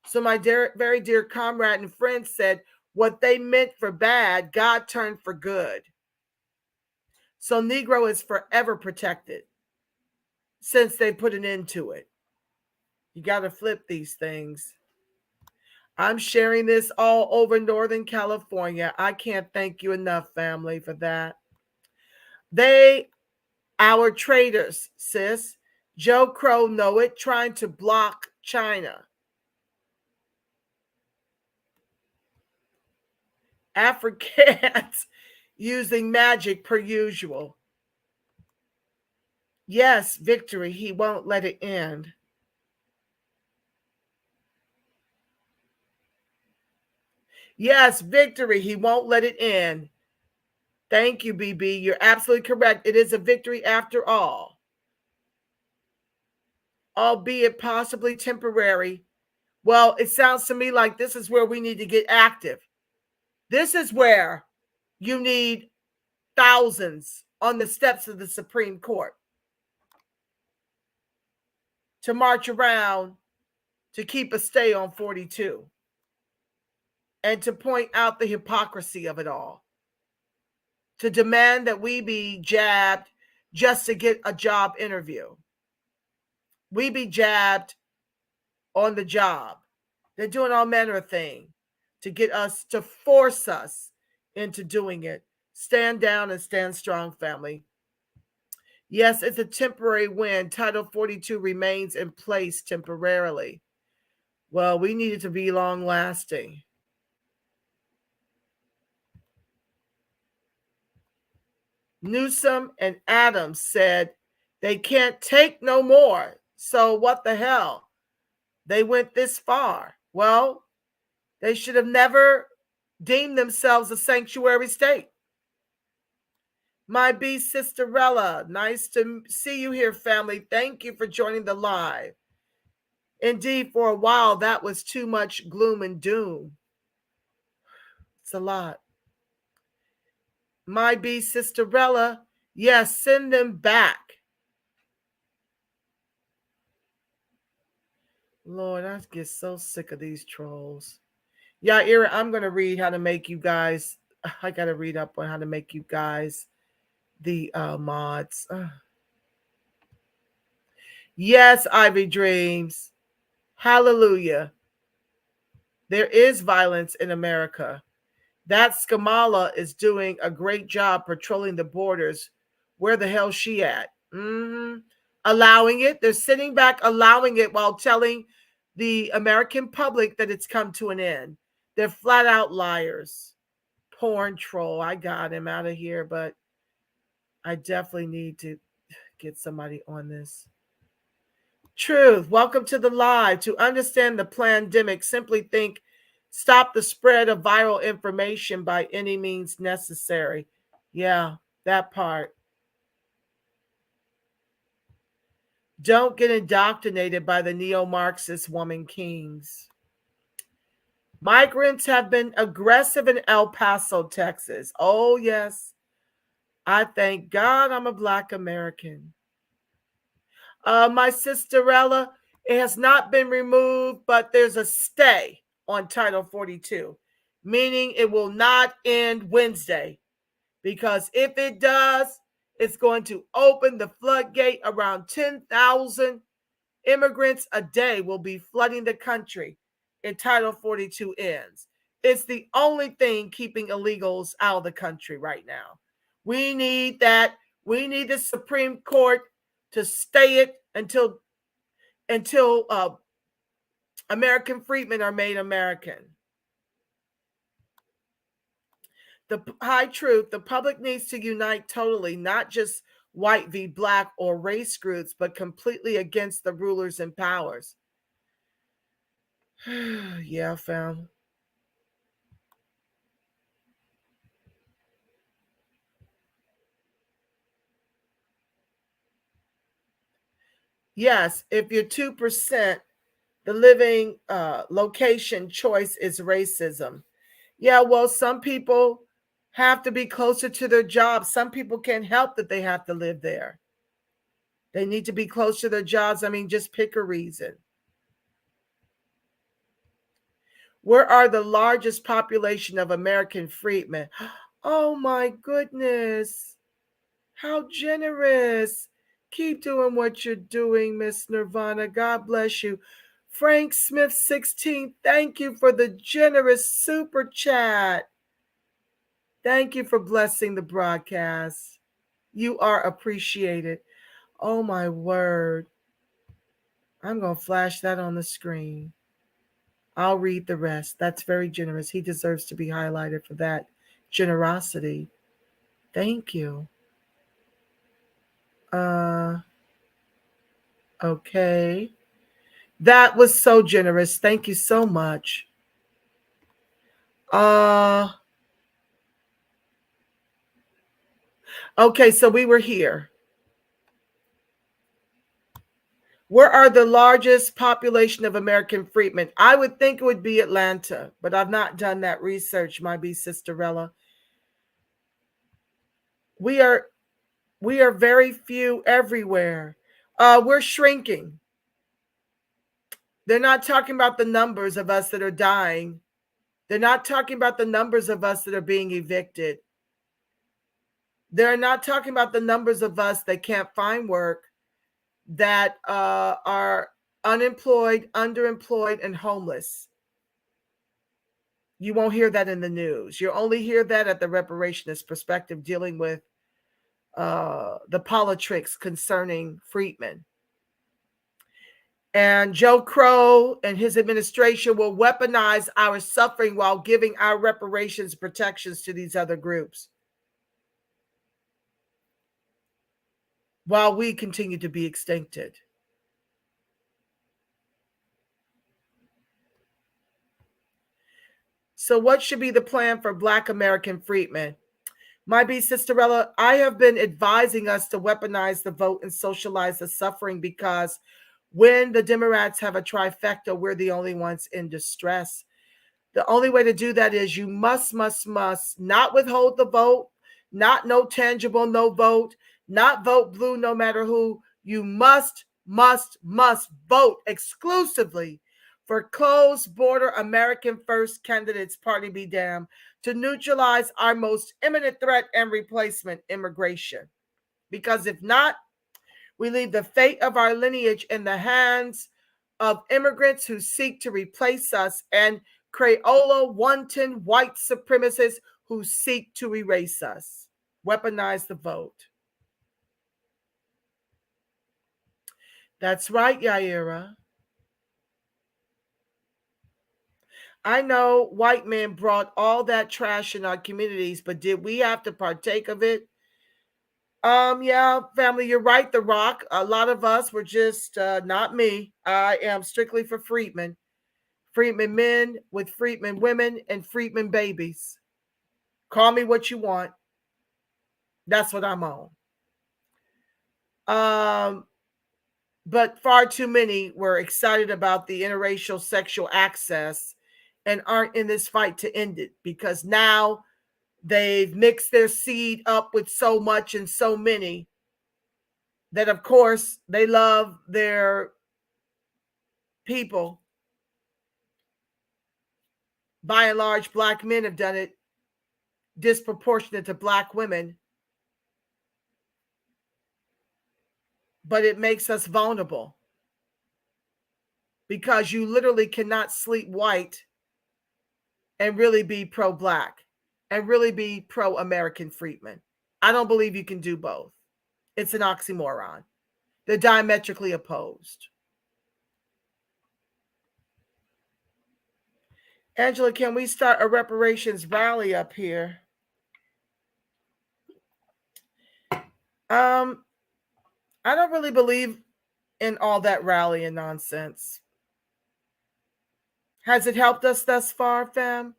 So my very dear comrade and friend said, what they meant for bad, God turned for good. So Negro is forever protected since they put an end to it. You got to flip these things. I'm sharing this all over Northern California. I can't thank you enough, family, for that. Our traitors, sis. Joe Crow know it, trying to block China. Africans using magic per usual. Yes, victory, he won't let it end. Yes, victory, he won't let it end. Thank you, BB. You're absolutely correct. It is a victory after all. Albeit possibly temporary. Well, it sounds to me like this is where we need to get active. This is where you need thousands on the steps of the Supreme Court to march around to keep a stay on 42 and to point out the hypocrisy of it all, to demand that we be jabbed just to get a job interview. We be jabbed on the job. They're doing all manner of things to get us, to force us into doing it. Stand down and stand strong, family. Yes, it's a temporary win. Title 42 remains in place temporarily. Well, we need it to be long lasting. Newsom and Adams said they can't take no more. So what the hell? They went this far. Well, they should have never deemed themselves a sanctuary state. My B Sisterella, nice to see you here, family. Thank you for joining the live. Indeed, for a while, that was too much gloom and doom. It's a lot. My B Sisterella, yes, send them back. Lord, I get so sick of these trolls. Yeah, Ira, I'm going to read how to make you guys, I got to read up on how to make you guys the mods. Yes, Ivy Dreams. Hallelujah. There is violence in America. That Skamala is doing a great job patrolling the borders. Where the hell's she at? Allowing it. They're sitting back allowing it while telling the American public that it's come to an end. They're flat out liars. Porn troll. I got him out of here, but I definitely need to get somebody on this. Truth. Welcome to the live. To understand the pandemic, simply think, stop the spread of viral information by any means necessary. Yeah, that part. Don't get indoctrinated by the neo-Marxist woman kings. Migrants have been aggressive in El Paso, Texas. Oh, yes. I thank God I'm a Black American. My sisterella, it has not been removed, but there's a stay on Title 42, meaning it will not end Wednesday. Because if it does, it's going to open the floodgate. Around 10,000 immigrants a day will be flooding the country if Title 42 ends. It's the only thing keeping illegals out of the country right now. We need that. We need the Supreme Court to stay it until American freedmen are made American. The high truth, the public needs to unite totally, not just white v. Black or race groups, but completely against the rulers and powers. Yeah, fam. Yes, if you're 2%, the living location choice is racism. Yeah, well, some people have to be closer to their jobs. Some people can't help that they have to live there. They need to be close to their jobs. I mean, just pick a reason. Where are the largest population of American freedmen? Oh my goodness. How generous. Keep doing what you're doing, Miss Nirvana. God bless you. Frank Smith 16, thank you for the generous super chat. Thank you for blessing the broadcast. You are appreciated. Oh my word. I'm going to flash that on the screen. I'll read the rest. That's very generous. He deserves to be highlighted for that generosity. Thank you. Okay. That was so generous. Thank you so much. Okay, so we were here. Where are the largest population of American freedmen? I would think it would be Atlanta, but I've not done that research, my B Sisterella. We are very few everywhere. We're shrinking. They're not talking about the numbers of us that are dying. They're not talking about the numbers of us that are being evicted. They're not talking about the numbers of us that can't find work, that are unemployed, underemployed, and homeless. You won't hear that in the news. You only hear that at the reparationist perspective, dealing with the politics concerning freedmen. And Joe Crow and his administration will weaponize our suffering while giving our reparations protections to these other groups, while we continue to be extincted. So what should be the plan for Black American freedmen? My B Sisterella, I have been advising us to weaponize the vote and socialize the suffering, because when the Democrats have a trifecta, we're the only ones in distress. The only way to do that is you must not withhold the vote, not no tangible, no vote, not vote blue no matter who. You must vote exclusively for closed border American first candidates, party be damned, to neutralize our most imminent threat and replacement, immigration. Because if not, we leave the fate of our lineage in the hands of immigrants who seek to replace us, and Crayola wanton white supremacists who seek to erase us. Weaponize the vote. That's right, Yaira. I know white men brought all that trash in our communities, but did we have to partake of it? Yeah, family, you're right, The Rock. A lot of us were just, not me. I am strictly for freedmen. Freedmen men with freedmen women and freedmen babies. Call me what you want. That's what I'm on. But far too many were excited about the interracial sexual access and aren't in this fight to end it, because now they've mixed their seed up with so much and so many that, of course, they love their people. By and large, Black men have done it disproportionate to Black women. But it makes us vulnerable, because you literally cannot sleep white and really be pro-Black and really be pro-American freedmen. I don't believe you can do both. It's an oxymoron. They're diametrically opposed. Angela, can we start a reparations rally up here? I don't really believe in all that rallying nonsense. Has it helped us thus far, fam?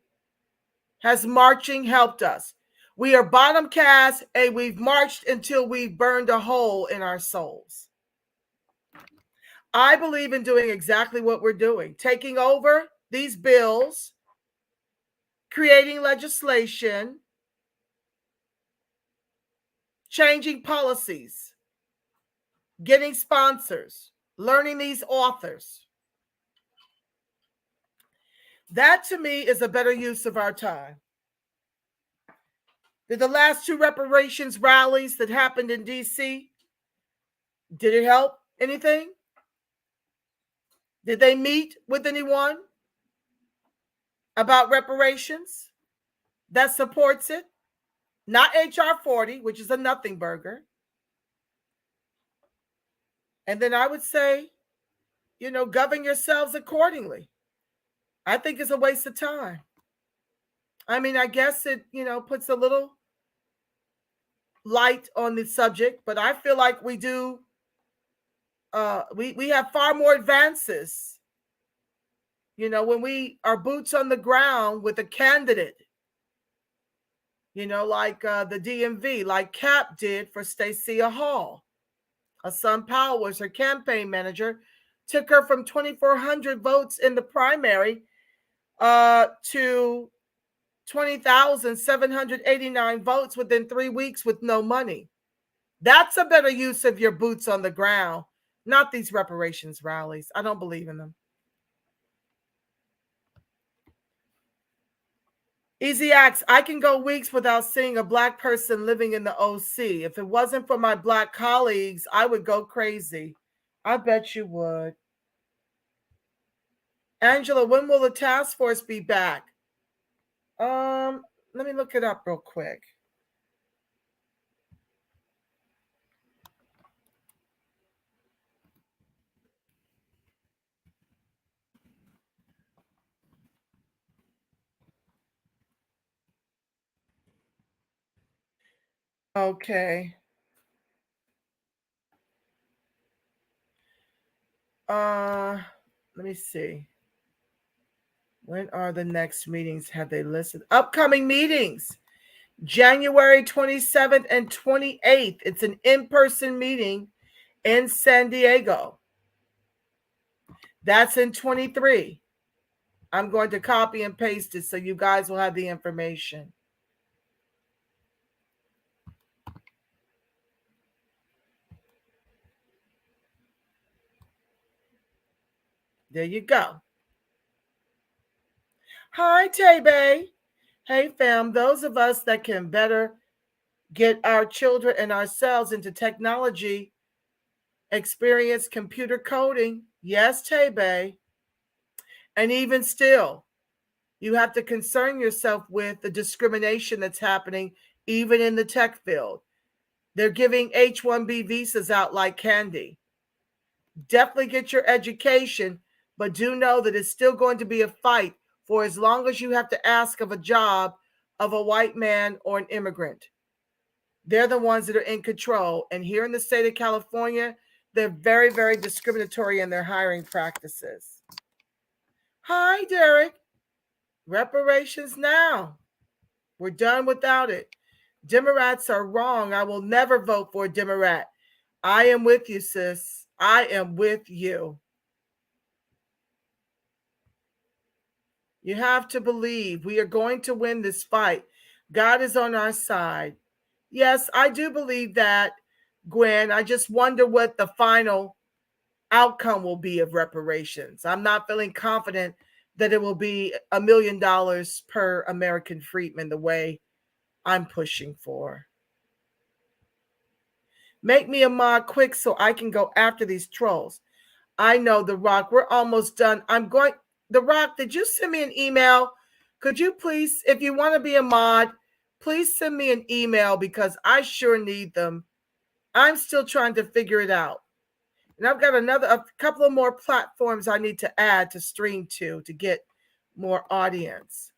Has marching helped us? We are bottom caste, and we've marched until we've burned a hole in our souls. I believe in doing exactly what we're doing, taking over these bills, creating legislation, changing policies, getting sponsors, learning these authors. That to me is a better use of our time. Did the last 2 reparations rallies that happened in DC, did it help anything? Did they meet with anyone about reparations that supports it? Not HR 40, which is a nothing burger. And then I would say, govern yourselves accordingly. I think it's a waste of time. I mean, I guess it, puts a little light on the subject, but I feel like we do, we have far more advances, when we are boots on the ground with a candidate, like the DMV, like Cap did for Stacia Hall. Hassan Powell was her campaign manager, took her from 2,400 votes in the primary to 20,789 votes within 3 weeks with no money. That's a better use of your boots on the ground, not these reparations rallies. I don't believe in them. Easy Acts, I can go weeks without seeing a Black person living in the OC. If it wasn't for my Black colleagues, I would go crazy. I bet you would. Angela, when will the task force be back? Let me look it up real quick. Okay. Let me see. When are the next meetings? Have they listed? Upcoming meetings, January 27th and 28th. It's an in-person meeting in San Diego. That's in 23. I'm going to copy and paste it so you guys will have the information. There you go. Hi, Tay-Bay. Hey, fam. Those of us that can better get our children and ourselves into technology, experience computer coding. Yes, Tay-Bay. And even still, you have to concern yourself with the discrimination that's happening even in the tech field. They're giving H-1B visas out like candy. Definitely get your education, but do know that it's still going to be a fight for as long as you have to ask of a job of a white man or an immigrant. They're the ones that are in control. And here in the state of California, they're very, very discriminatory in their hiring practices. Hi, Derek. Reparations now. We're done without it. Democrats are wrong. I will never vote for a Democrat. I am with you, sis. I am with you. You have to believe we are going to win this fight. God is on our side. Yes, I do believe that, Gwen. I just wonder what the final outcome will be of reparations. I'm not feeling confident that it will be $1 million per American freedman the way I'm pushing for. Make me a mod quick so I can go after these trolls. I know, The Rock. We're almost done. The Rock, did you send me an email? Could you please, if you want to be a mod, please send me an email because I sure need them. I'm still trying to figure it out. And I've got a couple of more platforms I need to add to stream to get more audience.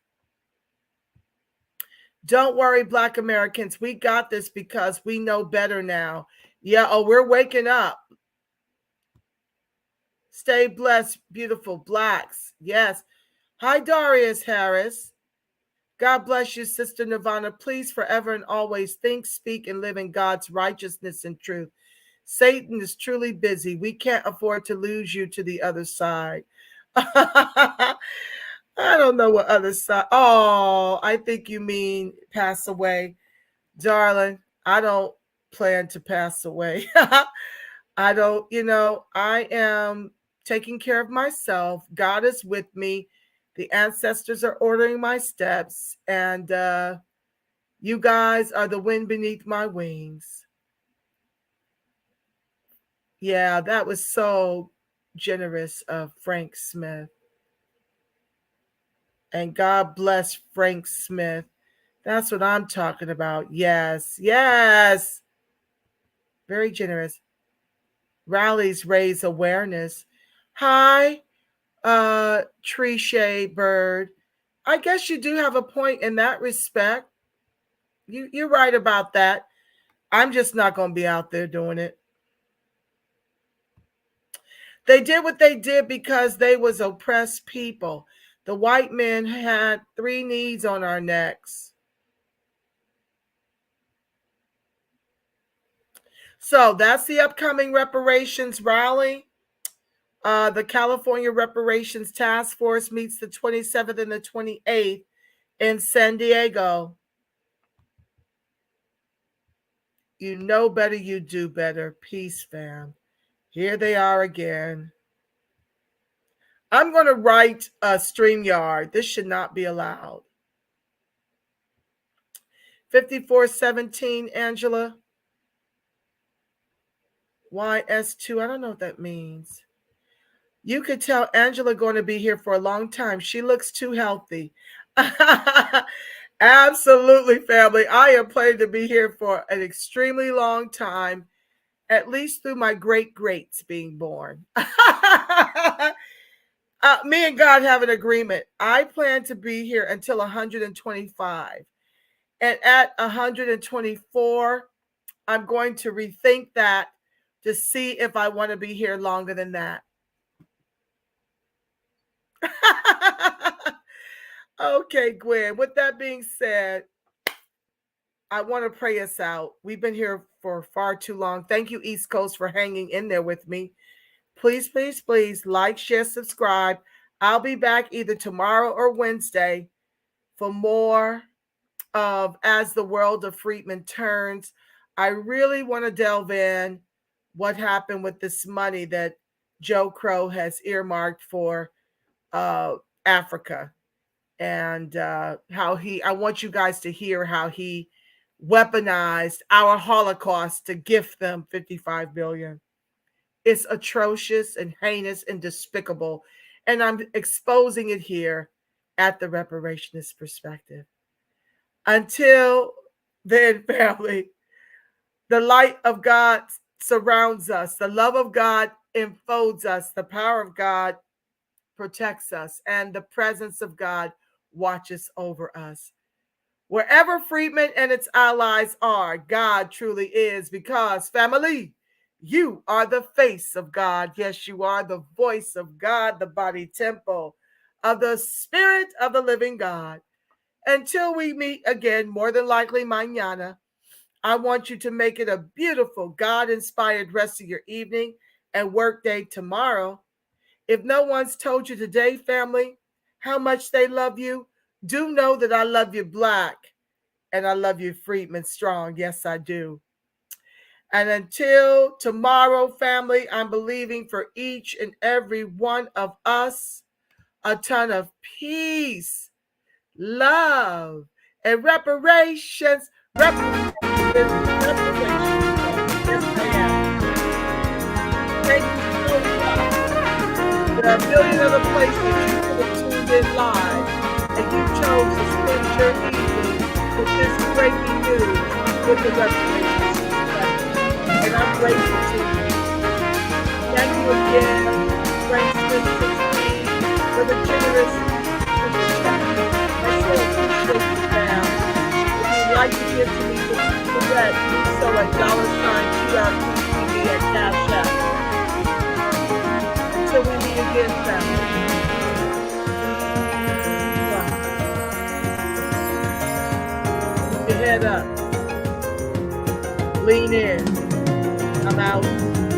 Don't worry, Black Americans. We got this because we know better now. Yeah, we're waking up. Stay blessed, beautiful Blacks. Yes. Hi, Darius Harris. God bless you, Sister Nirvana. Please forever and always think, speak, and live in God's righteousness and truth. Satan is truly busy. We can't afford to lose you to the other side. I don't know what other side. Oh, I think you mean pass away. Darling, I don't plan to pass away. I don't, I am taking care of myself. God is with me. The ancestors are ordering my steps. And you guys are the wind beneath my wings. Yeah, that was so generous of Frank Smith. And God bless Frank Smith. That's what I'm talking about. Yes, yes. Very generous. Rallies raise awareness. Hi, Tree Shade Bird. I guess you do have a point in that respect. You're right about that. I'm just not going to be out there doing it. They did what they did because they was oppressed people. The white men had 3 knees on our necks. So that's the upcoming reparations rally. The California Reparations Task Force meets the 27th and the 28th in San Diego. You know better, you do better. Peace, fam. Here they are again. I'm going to write a StreamYard. This should not be allowed. 5417, Angela. YS2. I don't know what that means. You could tell Angela going to be here for a long time. She looks too healthy. Absolutely, family. I am planning to be here for an extremely long time, at least through my great-greats being born. Me and God have an agreement. I plan to be here until 125. And at 124, I'm going to rethink that to see if I want to be here longer than that. Okay, Gwen. With that being said, I want to pray us out. We've been here for far too long. Thank you, East Coast, for hanging in there with me. Please, please, please like, share, subscribe. I'll be back either tomorrow or Wednesday for more of As the World of Freedmen Turns. I really want to delve in what happened with this money that Joe Crow has earmarked for Africa, and how I want you guys to hear how he weaponized our Holocaust to gift them $55 billion. It's atrocious and heinous and despicable, and I'm exposing it here at the Reparationist Perspective. Until then, family, the light of God surrounds us. The love of God enfolds us. The power of God protects us. And the presence of God watches over us. Wherever Freedmen and its allies are, God truly is, because, family, you are the face of God. Yes, you are the voice of God, the body temple of the Spirit of the living God. Until we meet again, more than likely mañana, I want you to make it a beautiful, God-inspired rest of your evening and work day tomorrow. If no one's told you today, family, how much they love you, do know that I love you Black and I love you Freedmen strong. Yes, I do. And until tomorrow, family, I'm believing for each and every one of us a ton of peace, love, and reparations. Reparations. Yes, I am. Thank you so much. There are a million other places you could have tuned in live, and you chose to spend your evening with this breaking news with the Reparations. And I'm grateful to you. Thank you again, Frank Smith 16, for the generous super chat. I so appreciate you, fam. If you'd like to give to me for that, do so at $QRPTV at Cash App. Until we meet again, family. Keep your head up. Lean in. I'm out.